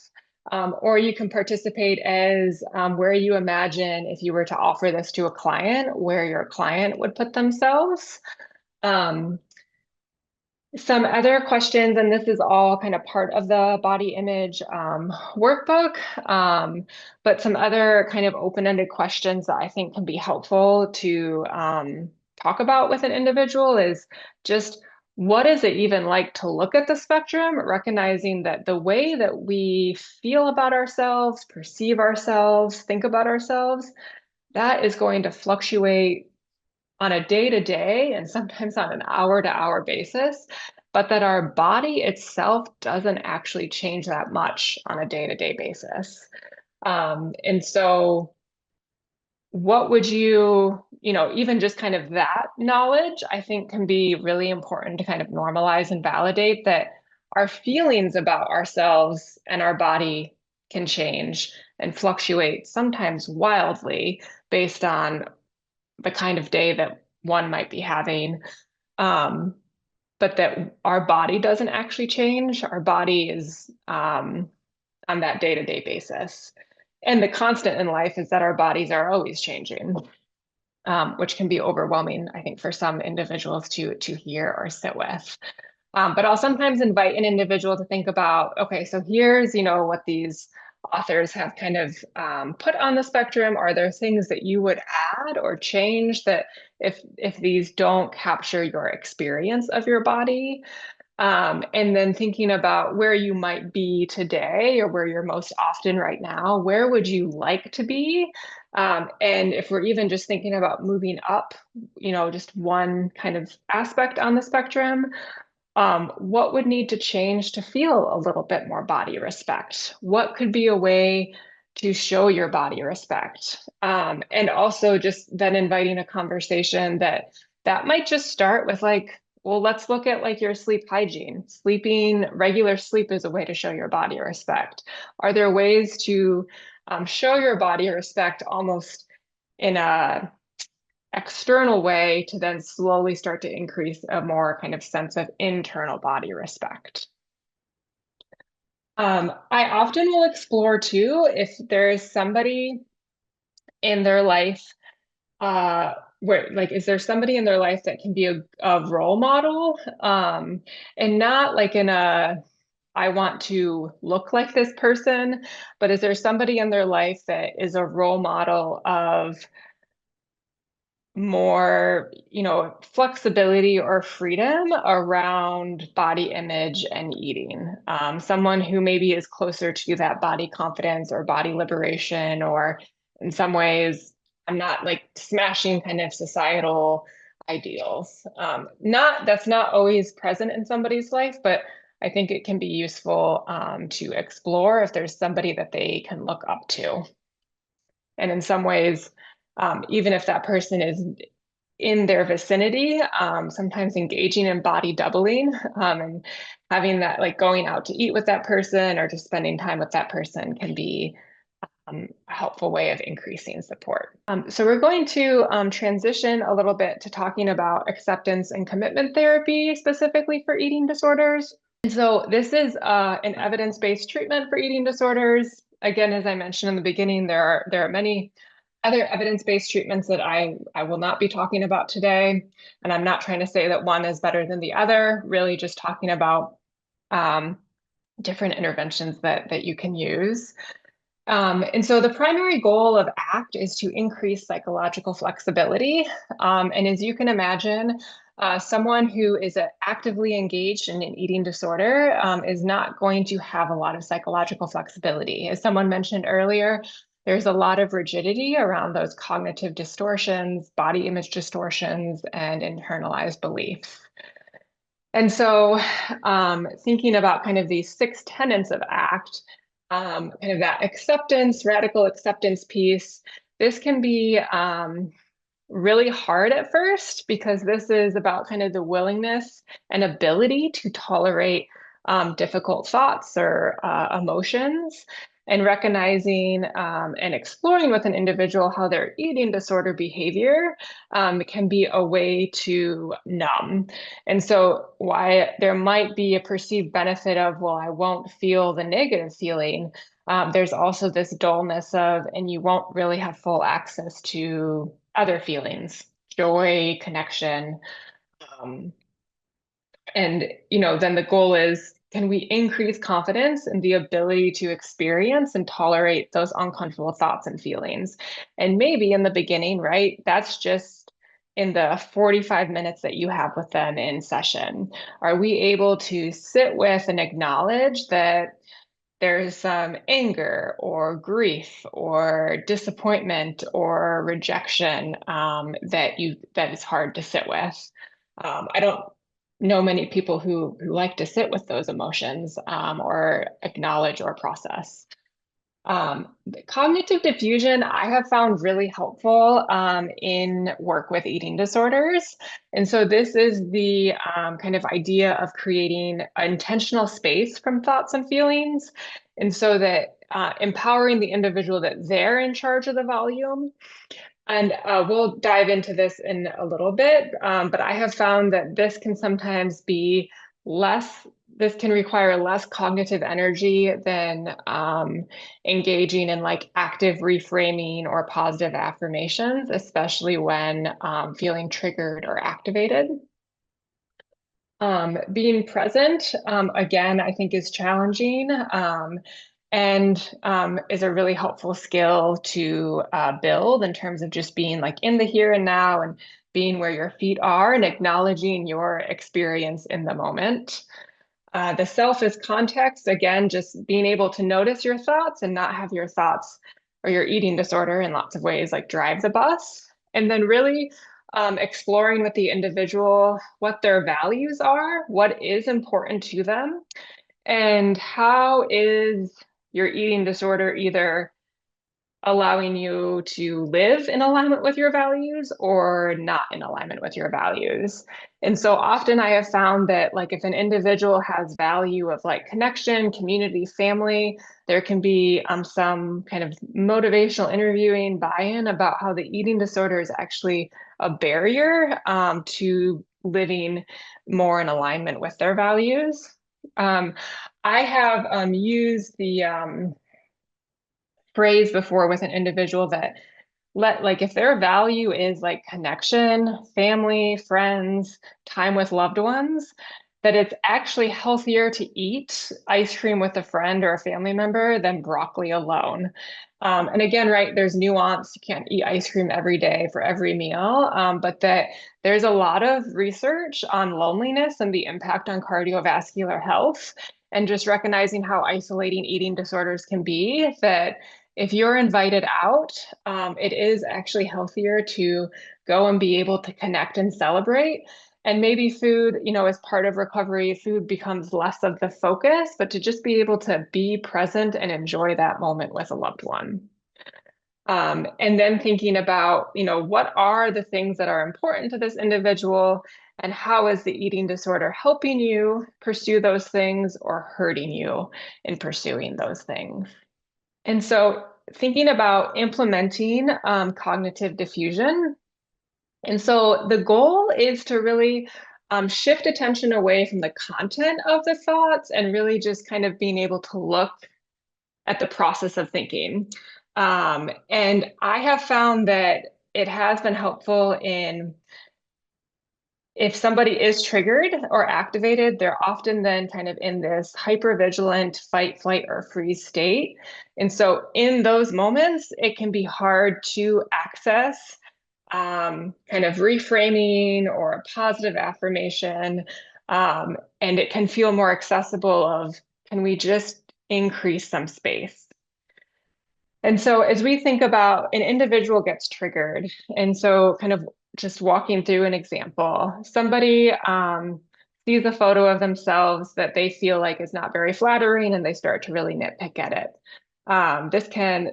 Speaker 1: or you can participate as where you imagine if you were to offer this to a client, where your client would put themselves. Some other questions, and this is all kind of part of the body image workbook, but some other kind of open-ended questions that I think can be helpful to talk about with an individual is just what is it even like to look at the spectrum, recognizing that the way that we feel about ourselves, perceive ourselves, think about ourselves, that is going to fluctuate on a day-to-day and sometimes on an hour-to-hour basis. but that our body itself doesn't actually change that much on a day-to-day basis. And so what would even just kind of that knowledge, I think can be really important to kind of normalize and validate that our feelings about ourselves and our body can change and fluctuate sometimes wildly based on the kind of day that one might be having. Um, but that our body doesn't actually change. Our body is on that day-to-day basis. And the constant in life is that our bodies are always changing, which can be overwhelming, I think, for some individuals to hear or sit with. But I'll sometimes invite an individual to think about, okay, so here's, what these authors have kind of put on the spectrum. Are there things that you would add or change that if these don't capture your experience of your body? And then thinking about where you might be today or where you're most often right now, where would you like to be? And if we're even just thinking about moving up, just one kind of aspect on the spectrum, what would need to change to feel a little bit more body respect? What could be a way to show your body respect? And also just then inviting a conversation that might just start with like, well, let's look at like your sleep hygiene. Regular sleep is a way to show your body respect. Are there ways to show your body respect almost in a external way to then slowly start to increase a more kind of sense of internal body respect? I often will explore too if there's somebody in their life where like is there somebody in their life that can be a role model, and not like in a I want to look like this person, but is there somebody in their life that is a role model of more, flexibility or freedom around body image and eating. Someone who maybe is closer to that body confidence or body liberation, or in some ways, I'm not like smashing kind of societal ideals. That's not always present in somebody's life, but I think it can be useful to explore if there's somebody that they can look up to. And in some ways, even if that person is in their vicinity, sometimes engaging in body doubling, and having that, like going out to eat with that person or just spending time with that person can be a helpful way of increasing support. So we're going to transition a little bit to talking about acceptance and commitment therapy specifically for eating disorders. And so this is an evidence-based treatment for eating disorders. Again, as I mentioned in the beginning, there are many other evidence-based treatments that I will not be talking about today. And I'm not trying to say that one is better than the other, really just talking about different interventions that you can use. And so the primary goal of ACT is to increase psychological flexibility. And as you can imagine, someone who is actively engaged in an eating disorder is not going to have a lot of psychological flexibility. As someone mentioned earlier, there's a lot of rigidity around those cognitive distortions, body image distortions, and internalized beliefs. And so thinking about kind of these 6 tenets of ACT, kind of that acceptance, radical acceptance piece, this can be really hard at first because this is about kind of the willingness and ability to tolerate difficult thoughts or emotions, and recognizing and exploring with an individual how their eating disorder behavior can be a way to numb. And so why there might be a perceived benefit of, well, I won't feel the negative feeling. There's also this dullness of, and you won't really have full access to other feelings, joy, connection. Um, and, then the goal is, can we increase confidence in the ability to experience and tolerate those uncomfortable thoughts and feelings? And maybe in the beginning, right, that's just in the 45 minutes that you have with them in session. Are we able to sit with and acknowledge that there's some anger or grief or disappointment or rejection that is hard to sit with? I don't know many people who like to sit with those emotions or acknowledge or process. The cognitive diffusion I have found really helpful in work with eating disorders. And so this is the kind of idea of creating an intentional space from thoughts and feelings. And so that empowering the individual that they're in charge of the volume. And we'll dive into this in a little bit, but I have found that this can sometimes be less, this can require less cognitive energy than engaging in like active reframing or positive affirmations, especially when feeling triggered or activated. Being present, again, I think is challenging. And is a really helpful skill to build in terms of just being like in the here and now and being where your feet are and acknowledging your experience in the moment. The self is context, again, just being able to notice your thoughts and not have your thoughts or your eating disorder in lots of ways like drive the bus. And then really exploring with the individual what their values are, what is important to them, and how is your eating disorder either allowing you to live in alignment with your values or not in alignment with your values. And so often I have found that like if an individual has value of like connection, community, family, there can be some kind of motivational interviewing buy-in about how the eating disorder is actually a barrier to living more in alignment with their values. Um, I have used the phrase before with an individual that let like if their value is like connection, family, friends, time with loved ones, that it's actually healthier to eat ice cream with a friend or a family member than broccoli alone. And again, right, there's nuance. You can't eat ice cream every day for every meal, but that there's a lot of research on loneliness and the impact on cardiovascular health, and just recognizing how isolating eating disorders can be, that if you're invited out, it is actually healthier to go and be able to connect and celebrate. And maybe food, you know, as part of recovery, food becomes less of the focus, but to just be able to be present and enjoy that moment with a loved one. And then thinking about, you know, what are the things that are important to this individual and how is the eating disorder helping you pursue those things or hurting you in pursuing those things? And so thinking about implementing cognitive diffusion. And so the goal is to really shift attention away from the content of the thoughts and really just kind of being able to look at the process of thinking. And I have found that it has been helpful in if somebody is triggered or activated, they're often then kind of in this hypervigilant fight, flight, or freeze state. And so in those moments, it can be hard to access kind of reframing or a positive affirmation. And it can feel more accessible of, can we just increase some space? And so as we think about an individual gets triggered, and so kind of just walking through an example, somebody sees a photo of themselves that they feel like is not very flattering and they start to really nitpick at it. This can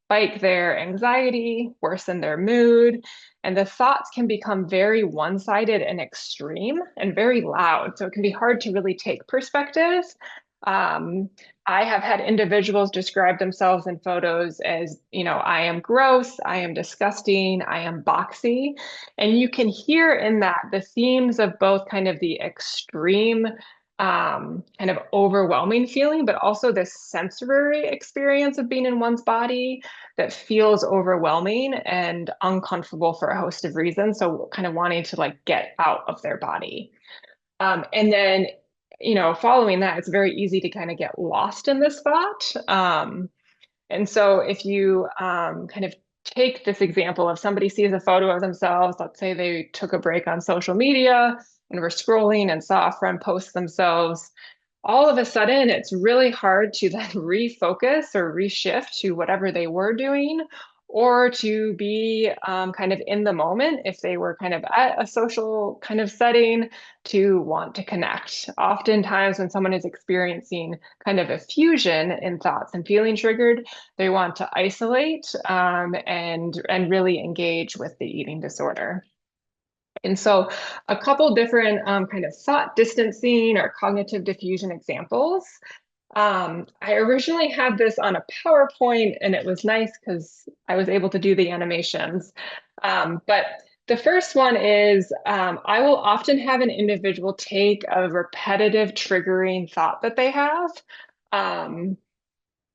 Speaker 1: spike their anxiety, worsen their mood, and the thoughts can become very one-sided and extreme and very loud. So it can be hard to really take perspective. Um, I have had individuals describe themselves in photos as, you know, I am gross, I am disgusting, I am boxy. And you can hear in that the themes of both kind of the extreme kind of overwhelming feeling, but also this sensory experience of being in one's body that feels overwhelming and uncomfortable for a host of reasons. So kind of wanting to like get out of their body. And then, you know, following that, it's very easy to kind of get lost in this thought. And so if you kind of take this example of somebody sees a photo of themselves, let's say they took a break on social media and were scrolling and saw a friend post themselves, all of a sudden it's really hard to then refocus or reshift to whatever they were doing or to be kind of in the moment if they were kind of at a social kind of setting to want to connect. Oftentimes, when someone is experiencing kind of a fusion in thoughts and feeling triggered, they want to isolate and really engage with the eating disorder. And so a couple different kind of thought distancing or cognitive diffusion examples. I originally had this on a PowerPoint and it was nice because I was able to do the animations. But the first one is I will often have an individual take a repetitive triggering thought that they have. Um,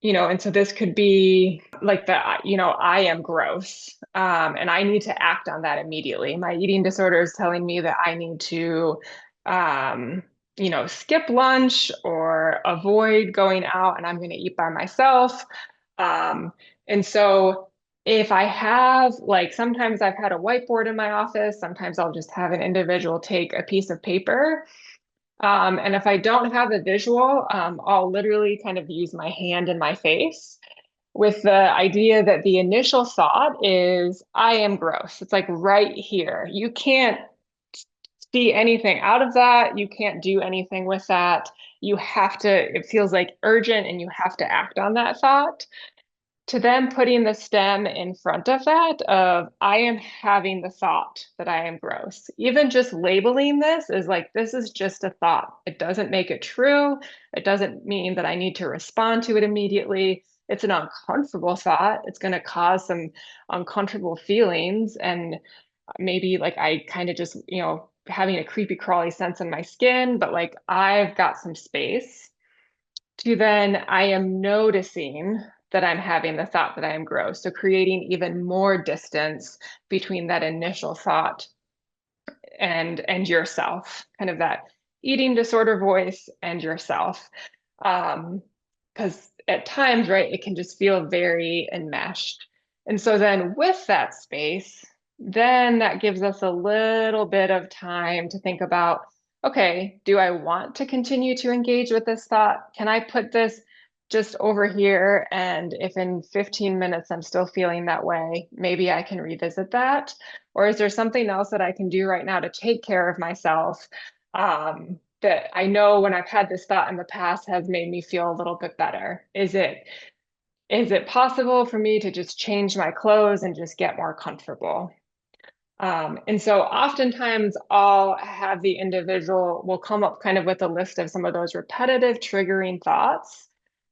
Speaker 1: and so this could be like I am gross, and I need to act on that immediately. My eating disorder is telling me that I need to, um, skip lunch or avoid going out, and I'm going to eat by myself. And so if I have, like, sometimes I've had a whiteboard in my office, sometimes I'll just have an individual take a piece of paper and if I don't have a visual, I'll literally kind of use my hand and my face with the idea that the initial thought is, I am gross. It's like right here. You can't see anything out of that. You can't do anything with that. You have to, it feels like urgent and you have to act on that thought to then putting the stem in front of that of I am having the thought that I am gross. Even just labeling this is like, this is just a thought. It doesn't make it true. It doesn't mean that I need to respond to it immediately. It's an uncomfortable thought. It's going to cause some uncomfortable feelings. And maybe like I kind of just, having a creepy crawly sense in my skin, but like I've got some space to then I am noticing that I'm having the thought that I am gross. So creating even more distance between that initial thought and yourself, kind of that eating disorder voice and yourself. Because at times, right, it can just feel very enmeshed. And so then with that space, then that gives us a little bit of time to think about, okay, do I want to continue to engage with this thought? Can I put this just over here? And if in 15 minutes I'm still feeling that way, maybe I can revisit that. Or is there something else that I can do right now to take care of myself that I know when I've had this thought in the past has made me feel a little bit better? Is it possible for me to just change my clothes and just get more comfortable? And so oftentimes I'll have the individual will come up kind of with a list of some of those repetitive triggering thoughts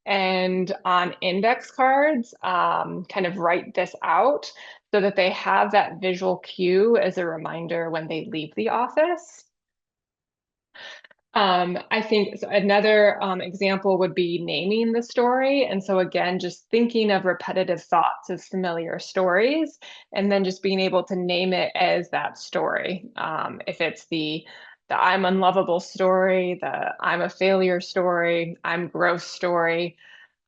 Speaker 1: and on index cards, kind of write this out so that they have that visual cue as a reminder when they leave the office. I think another example would be naming the story. And so again, just thinking of repetitive thoughts as familiar stories, and then just being able to name it as that story. If it's the I'm unlovable story, the I'm a failure story, I'm gross story,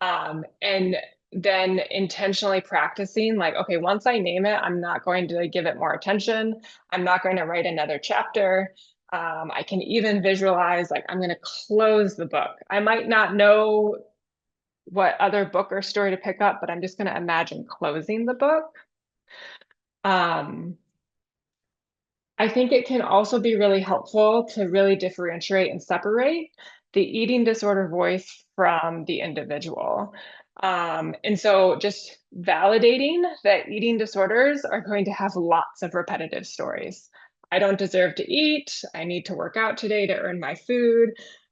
Speaker 1: and then intentionally practicing like, okay, once I name it, I'm not going to give it more attention. I'm not going to write another chapter. I can even visualize like I'm going to close the book. I might not know what other book or story to pick up, but I'm just going to imagine closing the book. I think it can also be really helpful to really differentiate and separate the eating disorder voice from the individual. And so just validating that eating disorders are going to have lots of repetitive stories. I don't deserve to eat. I need to work out today to earn my food.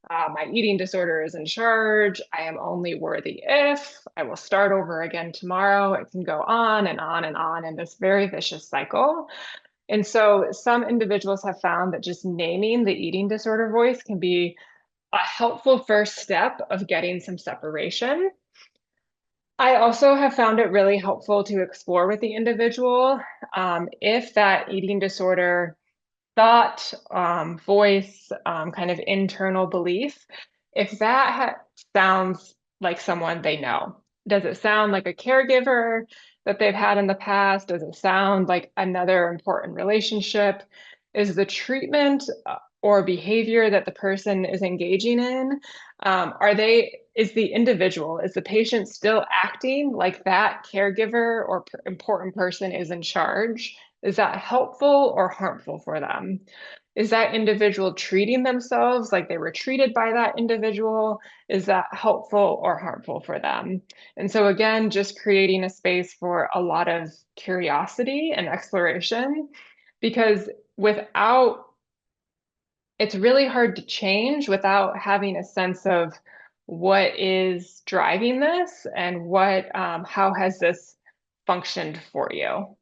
Speaker 1: My eating disorder is in charge. I am only worthy if I will start over again tomorrow. It can go on and on and on in this very vicious cycle. And so some individuals have found that just naming the eating disorder voice can be a helpful first step of getting some separation. I also have found it really helpful to explore with the individual if that eating disorder thought, voice, kind of internal belief, if that sounds like someone they know. Does it sound like a caregiver that they've had in the past? Does it sound like another important relationship? Is the treatment or behavior that the person is engaging in? Is the individual, is the patient still acting like that caregiver or important person is in charge? Is that helpful or harmful for them? Is that individual treating themselves like they were treated by that individual? Is that helpful or harmful for them? And so again, just creating a space for a lot of curiosity and exploration, because without it's really hard to change without having a sense of what is driving this and how has this functioned for you.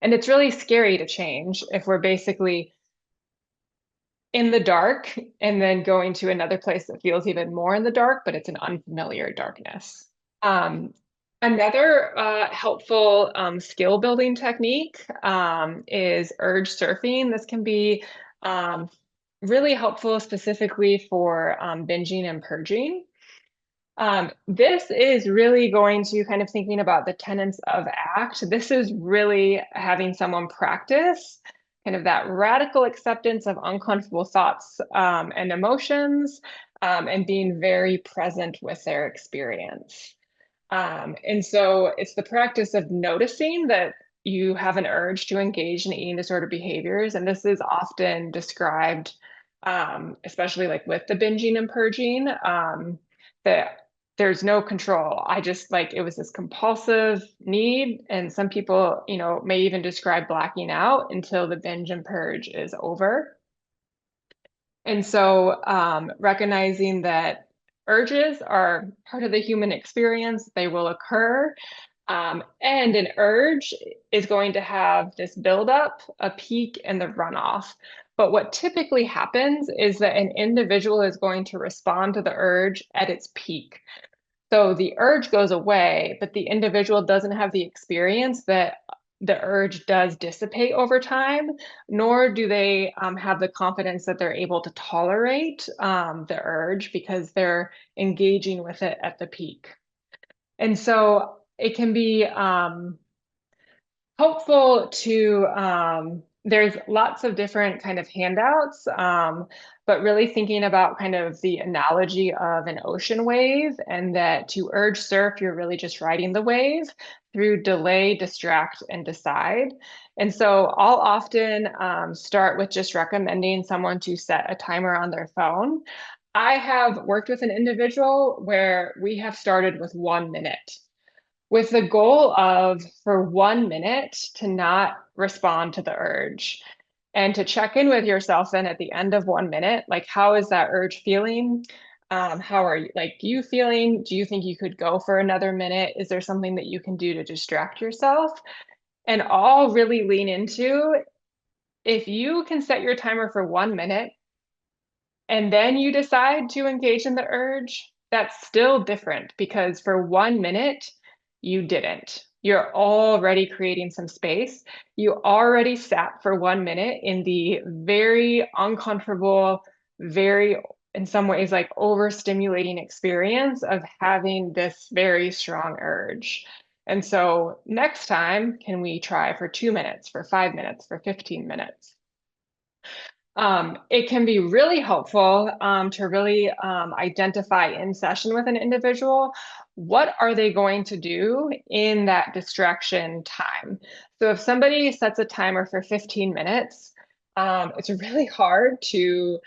Speaker 1: And it's really scary to change if we're basically in the dark and then going to another place that feels even more in the dark, but it's an unfamiliar darkness. Um, Another helpful skill building technique is urge surfing. This can be um, really helpful specifically for binging and purging. This is really going to kind of thinking about the tenets of ACT. This is really having someone practice kind of that radical acceptance of uncomfortable thoughts and emotions and being very present with their experience. And so it's the practice of noticing that you have an urge to engage in eating disorder behaviors. And this is often described, especially like with the binging and purging, that there's no control. I just like it was this compulsive need. And some people, may even describe blacking out until the binge and purge is over. And so recognizing that urges are part of the human experience, they will occur. And an urge is going to have this buildup, a peak, and the runoff. But what typically happens is that an individual is going to respond to the urge at its peak. So the urge goes away, but the individual doesn't have the experience that the urge does dissipate over time, nor do they have the confidence that they're able to tolerate the urge because they're engaging with it at the peak. And so it can be helpful to there's lots of different kind of handouts, but really thinking about kind of the analogy of an ocean wave, and that to urge surf, you're really just riding the wave through delay, distract, and decide. And so I'll often start with just recommending someone to set a timer on their phone. I have worked with an individual where we have started with 1 minute, with the goal of for 1 minute to not respond to the urge and to check in with yourself then at the end of 1 minute, like how is that urge feeling? How are you feeling? Do you think you could go for another minute? Is there something that you can do to distract yourself? And all really lean into, if you can set your timer for 1 minute and then you decide to engage in the urge, that's still different because for 1 minute, you didn't. You're already creating some space. You already sat for 1 minute in the very uncomfortable, very, in some ways, like overstimulating experience of having this very strong urge. And so next time, can we try for 2 minutes, for 5 minutes, for 15 minutes? It can be really helpful to really identify in session with an individual, what are they going to do in that distraction time? So if somebody sets a timer for 15 minutes, it's really hard to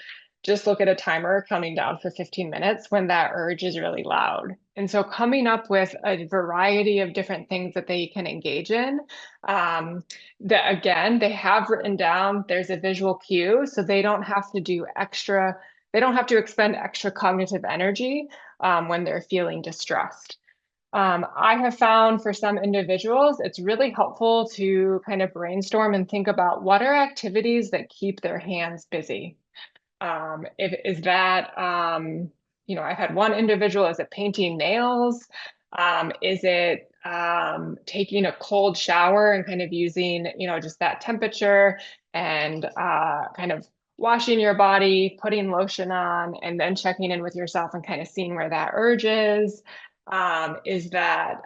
Speaker 1: just look at a timer coming down for 15 minutes when that urge is really loud. And so coming up with a variety of different things that they can engage in, that again, they have written down, there's a visual cue, so they don't have to do extra, they don't have to expend extra cognitive energy when they're feeling distressed. I have found for some individuals, it's really helpful to kind of brainstorm and think about what are activities that keep their hands busy. Is that, I've had one individual, is it painting nails? Is it taking a cold shower and kind of using, just that temperature and kind of washing your body, putting lotion on, and then checking in with yourself and kind of seeing where that urge is? Is that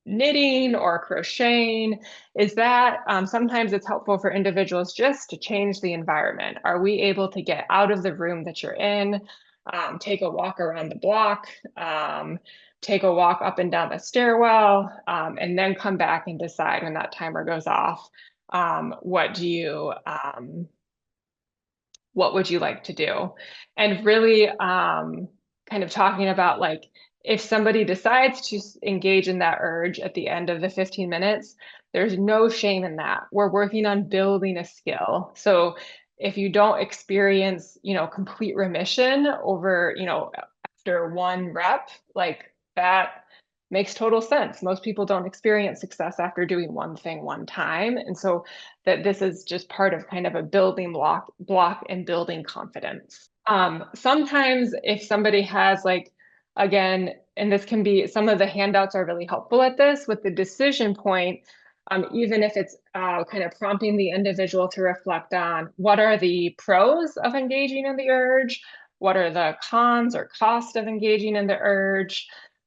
Speaker 1: knitting or crocheting, is that sometimes it's helpful for individuals just to change the environment. Are we able to get out of the room that you're in, take a walk around the block, take a walk up and down the stairwell, and then come back and decide when that timer goes off, what would you like to do? And really kind of talking about like, if somebody decides to engage in that urge at the end of the 15 minutes, there's no shame in that. We're working on building a skill. So if you don't experience, complete remission over, after one rep, like that makes total sense. Most people don't experience success after doing one thing one time. And so that this is just part of kind of a building block and building confidence. Sometimes if somebody has like, again, and this can be, some of the handouts are really helpful at this with the decision point, even if it's kind of prompting the individual to reflect on what are the pros of engaging in the urge, what are the cons or cost of engaging in the urge,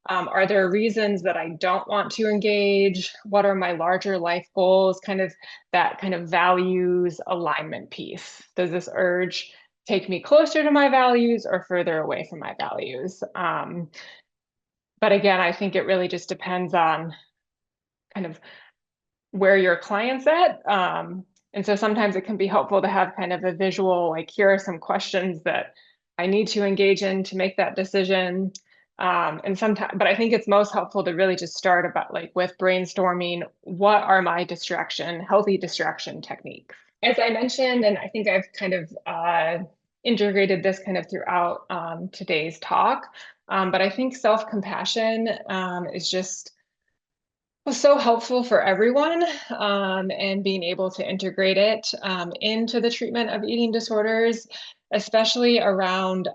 Speaker 1: are there reasons that I don't want to engage? What are my larger life goals? Kind of that kind of values alignment piece. Does this urge take me closer to my values or further away from my values? But again, I think it really just depends on kind of where your client's at. And so sometimes it can be helpful to have kind of a visual, like here are some questions that I need to engage in to make that decision. And sometimes, but I think it's most helpful to really just start about like with brainstorming, what are my healthy distraction techniques? As I mentioned, and I think I've kind of integrated this kind of throughout today's talk, but I think self-compassion is just was so helpful for everyone, and being able to integrate it into the treatment of eating disorders, especially around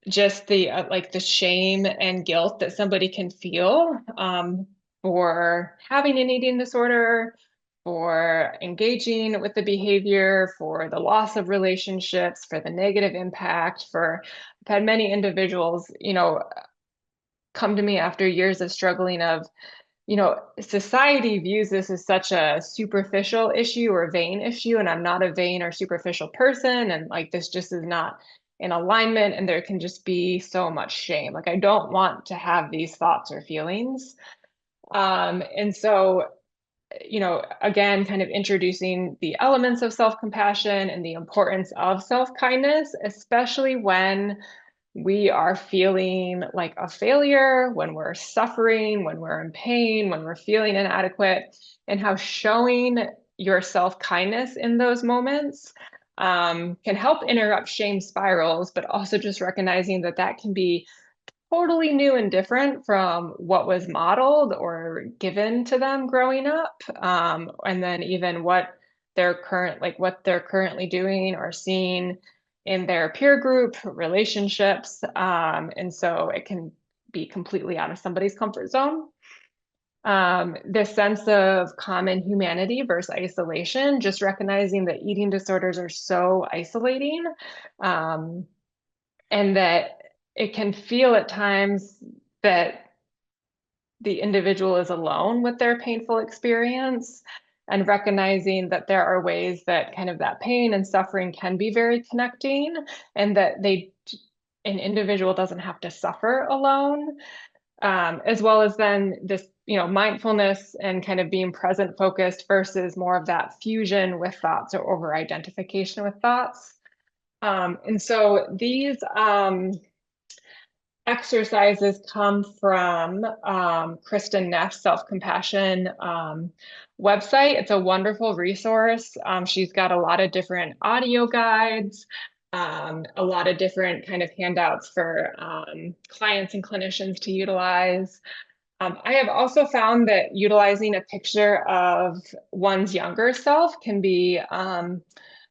Speaker 1: just the like the shame and guilt that somebody can feel for having an eating disorder, for engaging with the behavior, for the loss of relationships, for the negative impact. I've had many individuals, come to me after years of struggling of, society views this as such a superficial issue or vain issue, and I'm not a vain or superficial person, and like this just is not in alignment, and there can just be so much shame. Like I don't want to have these thoughts or feelings. And so, again, kind of introducing the elements of self-compassion and the importance of self-kindness, especially when we are feeling like a failure, when we're suffering, when we're in pain, when we're feeling inadequate, and how showing your self-kindness in those moments can help interrupt shame spirals, but also just recognizing that that can be totally new and different from what was modeled or given to them growing up. And then even what what they're currently doing or seeing in their peer group relationships. And so it can be completely out of somebody's comfort zone. This sense of common humanity versus isolation, just recognizing that eating disorders are so isolating, and that it can feel at times that the individual is alone with their painful experience, and recognizing that there are ways that kind of that pain and suffering can be very connecting, and that an individual doesn't have to suffer alone, as well as then this, mindfulness and kind of being present focused versus more of that fusion with thoughts or over identification with thoughts. And so these exercises come from Kristen Neff's Self-Compassion website. It's a wonderful resource. She's got a lot of different audio guides, a lot of different kind of handouts for clients and clinicians to utilize. I have also found that utilizing a picture of one's younger self can be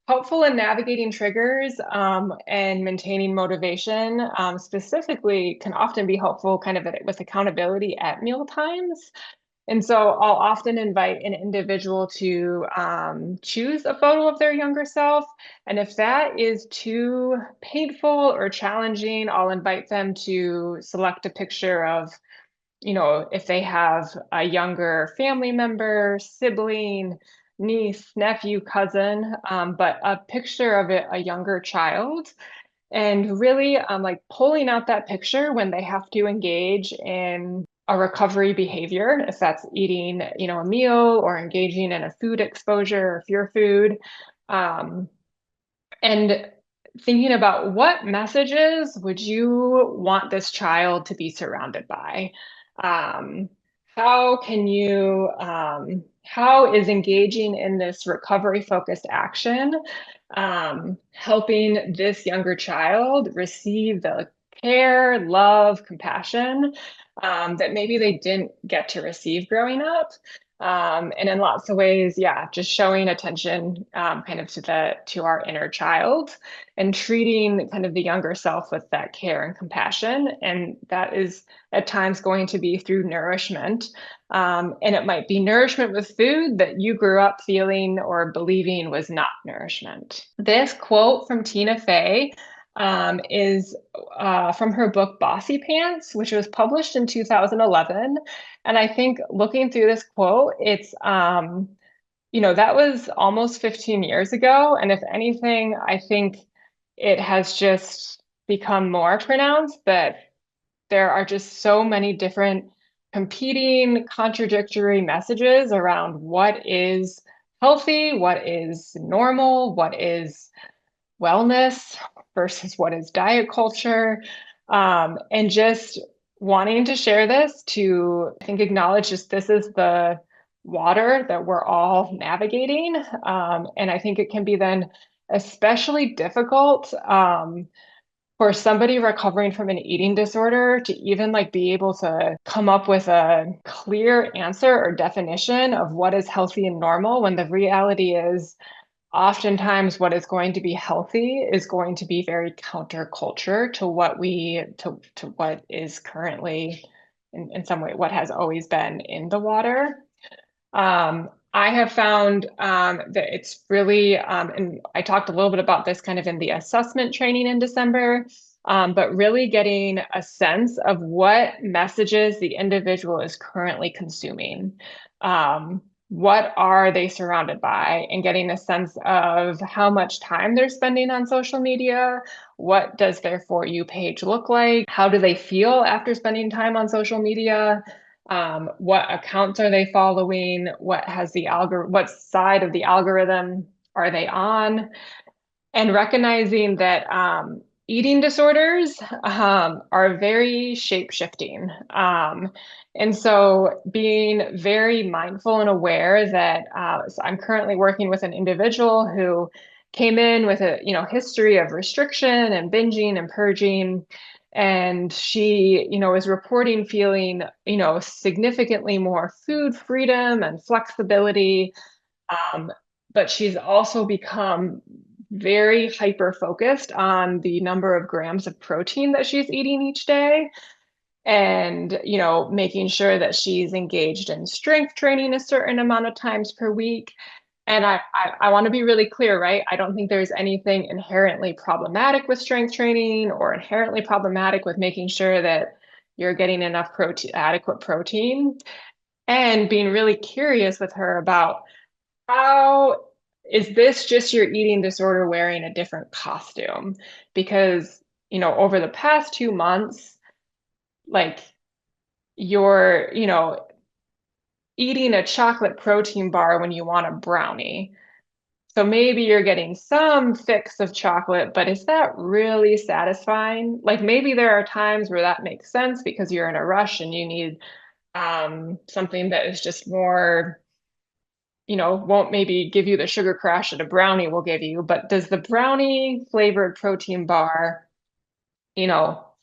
Speaker 1: helpful in navigating triggers and maintaining motivation. Specifically, can often be helpful kind of with accountability at meal times. And so I'll often invite an individual to choose a photo of their younger self. And if that is too painful or challenging, I'll invite them to select a picture of if they have a younger family member, sibling, niece, nephew, cousin, but a picture of it, a younger child, and really like pulling out that picture when they have to engage in a recovery behavior, if that's eating, a meal or engaging in a food exposure or fear food. Um, and thinking about what messages would you want this child to be surrounded by? Um, how is engaging in this recovery focused action helping this younger child receive the care, love, compassion that maybe they didn't get to receive growing up? And in lots of ways, yeah, just showing attention kind of to our inner child and treating kind of the younger self with that care and compassion. And that is at times going to be through nourishment. And it might be nourishment with food that you grew up feeling or believing was not nourishment. This quote from Tina Fey is from her book Bossy Pants, which was published in 2011. And I think looking through this quote, it's, that was almost 15 years ago. And if anything, I think it has just become more pronounced that there are just so many different competing, contradictory messages around what is healthy, what is normal, what is wellness versus what is diet culture. And just wanting to share this to, I think, acknowledge just this is the water that we're all navigating. And I think it can be then especially difficult for somebody recovering from an eating disorder to even like be able to come up with a clear answer or definition of what is healthy and normal when the reality is oftentimes what is going to be healthy is going to be very counterculture to what is currently in some way what has always been in the water. I have found that it's really, and I talked a little bit about this kind of in the assessment training in December, but really getting a sense of what messages the individual is currently consuming. What are they surrounded by, and getting a sense of how much time they're spending on social media. What does their For You page look like? How do they feel after spending time on social media? What accounts are they following? What side of the algorithm are they on? And recognizing that eating disorders are very shape-shifting. And so being very mindful and aware that so I'm currently working with an individual who came in with a history of restriction and binging and purging. And she, is reporting feeling, significantly more food freedom and flexibility. But she's also become very hyper focused on the number of grams of protein that she's eating each day and making sure that she's engaged in strength training a certain amount of times per week. And I want to be really clear, right? I don't think there's anything inherently problematic with strength training or inherently problematic with making sure that you're getting enough adequate protein, and being really curious with her about how is this just your eating disorder wearing a different costume? Because, over the past 2 months, like you're, eating a chocolate protein bar when you want a brownie. So maybe you're getting some fix of chocolate, but is that really satisfying? Like maybe there are times where that makes sense because you're in a rush and you need something that is just more, won't maybe give you the sugar crash that a brownie will give you, but does the brownie flavored protein bar,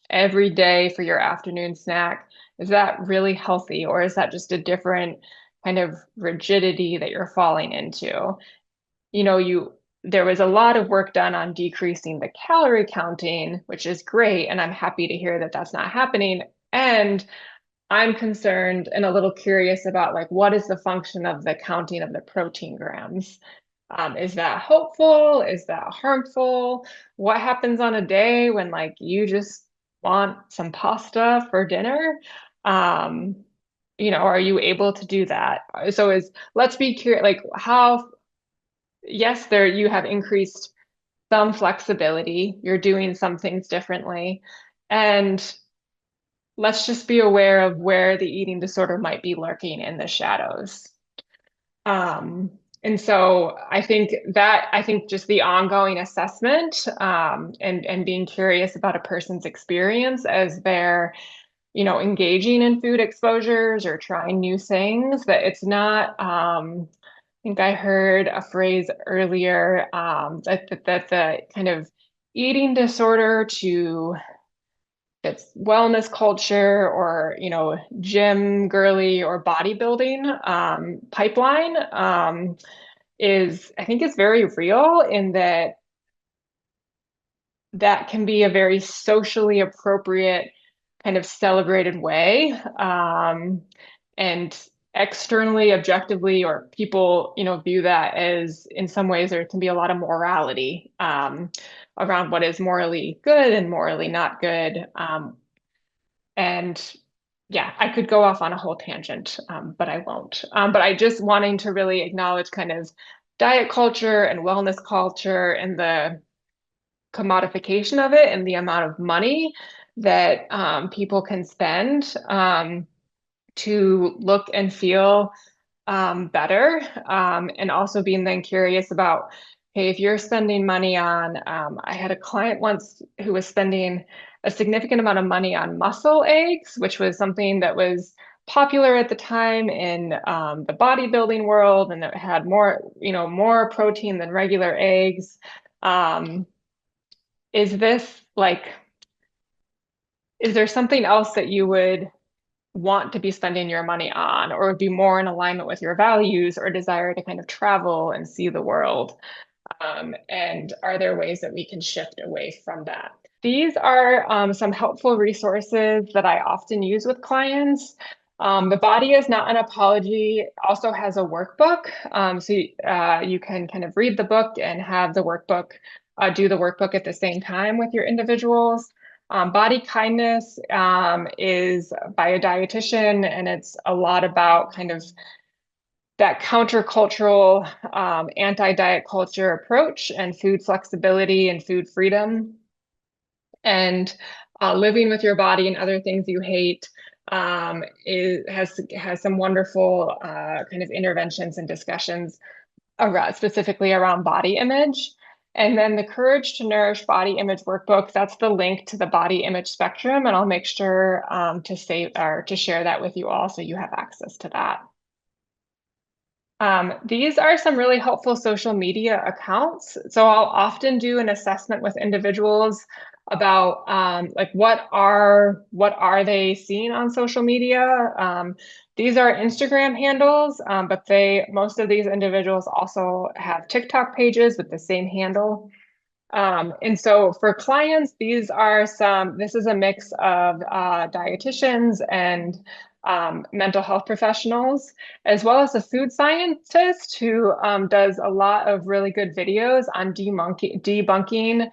Speaker 1: every day for your afternoon snack, is that really healthy, or is that just a different kind of rigidity that you're falling into? There was a lot of work done on decreasing the calorie counting, which is great, and I'm happy to hear that that's not happening. And I'm concerned and a little curious about like what is the function of the counting of the protein grams? Is that hopeful? Is that harmful? What happens on a day when like you just want some pasta for dinner? Um, are you able to do that? So let's be curious, like how, yes, there you have increased some flexibility, you're doing some things differently. And let's just be aware of where the eating disorder might be lurking in the shadows. Um, and so I think just the ongoing assessment, and being curious about a person's experience as they're, engaging in food exposures or trying new things, that it's not, I think I heard a phrase earlier, that the kind of eating disorder to it's wellness culture or gym girly or bodybuilding pipeline is I think is very real in that can be a very socially appropriate kind of celebrated way, and externally objectively or people view that as in some ways there can be a lot of morality around what is morally good and morally not good, and yeah, I could go off on a whole tangent, but I won't. But I just wanting to really acknowledge kind of diet culture and wellness culture and the commodification of it and the amount of money that people can spend to look and feel better. And also being then curious about, hey, if you're spending money on, I had a client once who was spending a significant amount of money on muscle eggs, which was something that was popular at the time in the bodybuilding world, and it had more protein than regular eggs. Um, is this like, is there something else that you would want to be spending your money on, or would be more in alignment with your values or desire to kind of travel and see the world? And are there ways that we can shift away from that? These are some helpful resources that I often use with clients. The Body is Not an Apology also has a workbook. So you can kind of read the book and have the workbook, do the workbook at the same time with your individuals. Body Kindness is by a dietitian, and it's a lot about kind of that countercultural, anti-diet culture approach and food flexibility and food freedom, and living with your body and other things you hate, has some wonderful kind of interventions and discussions specifically around body image. And then the Courage to Nourish Body Image workbook, that's the link to the body image spectrum. And I'll make sure to save or to share that with you all so you have access to that. These are some really helpful social media accounts. So I'll often do an assessment with individuals about like what are they seeing on social media. These are Instagram handles, but most of these individuals also have TikTok pages with the same handle. And so for clients, this is a mix of dietitians and mental health professionals, as well as a food scientist who does a lot of really good videos on debunking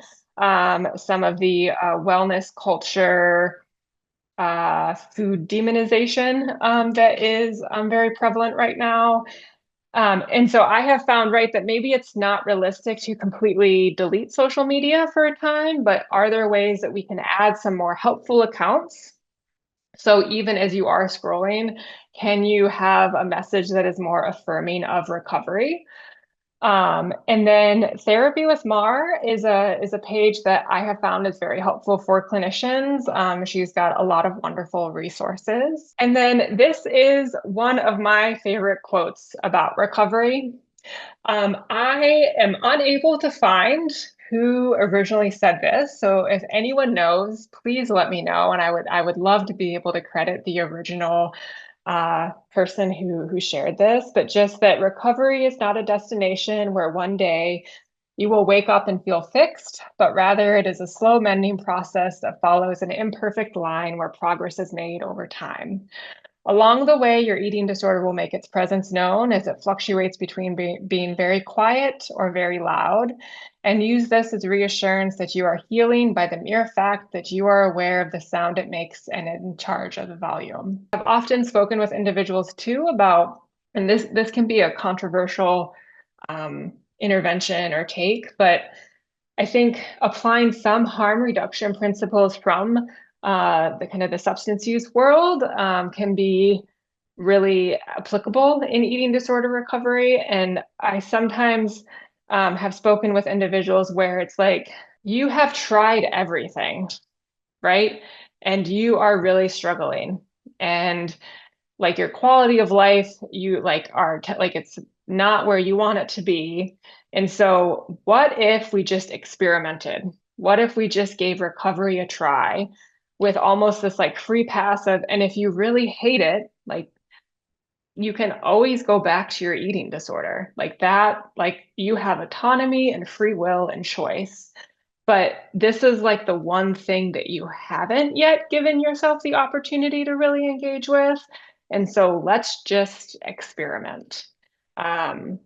Speaker 1: some of the wellness culture, food demonization that is very prevalent right now. And so I have found, right, that maybe it's not realistic to completely delete social media for a time, but are there ways that we can add some more helpful accounts? So even as you are scrolling, can you have a message that is more affirming of recovery? And then Therapy with Mar is a page that I have found is very helpful for clinicians. She's got a lot of wonderful resources. And then this is one of my favorite quotes about recovery. I am unable to find who originally said this. So if anyone knows, please let me know. And I would love to be able to credit the original person who shared this, but just that recovery is not a destination where one day you will wake up and feel fixed, but rather it is a slow mending process that follows an imperfect line where progress is made over time. Along the way, your eating disorder will make its presence known as it fluctuates between being very quiet or very loud, and use this as reassurance that you are healing by the mere fact that you are aware of the sound it makes and in charge of the volume. I've often spoken with individuals too about, and this can be a controversial intervention or take, but I think applying some harm reduction principles from the kind of the substance use world can be really applicable in eating disorder recovery. And I sometimes have spoken with individuals where it's like, you have tried everything, right? And you are really struggling. And like your quality of life, you like are like it's not where you want it to be. And so, what if we just experimented? What if we just gave recovery a try with almost this like free pass of, and if you really hate it, like you can always go back to your eating disorder like that, like you have autonomy and free will and choice. But this is like the one thing that you haven't yet given yourself the opportunity to really engage with. And so let's just experiment. Um,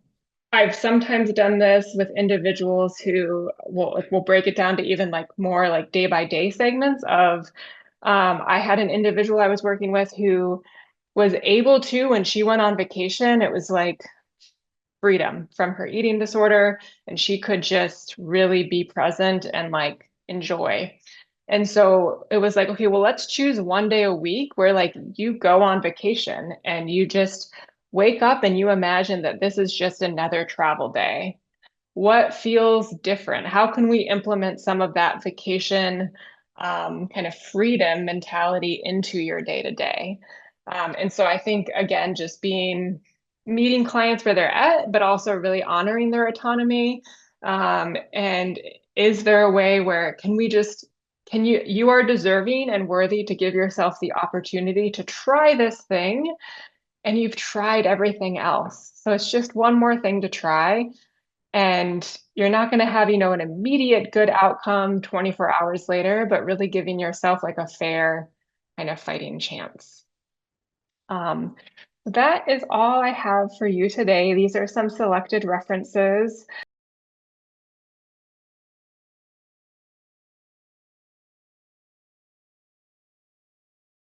Speaker 1: I've sometimes done this with individuals who will break it down to even like more like day by day segments of I had an individual I was working with who was able to, when she went on vacation, it was like freedom from her eating disorder, and she could just really be present and like enjoy. And so it was like, okay, well, let's choose one day a week where like you go on vacation and you just wake up and you imagine that this is just another travel day. What feels different? How can we implement some of that vacation kind of freedom mentality into your day to day? And so I think, again, just being meeting clients where they're at, but also really honoring their autonomy. And is there a way where can you are deserving and worthy to give yourself the opportunity to try this thing, and you've tried everything else. So it's just one more thing to try. And you're not going to have, an immediate good outcome 24 hours later, but really giving yourself like a fair kind of fighting chance. Um, that is all I have for you today. These are some selected references.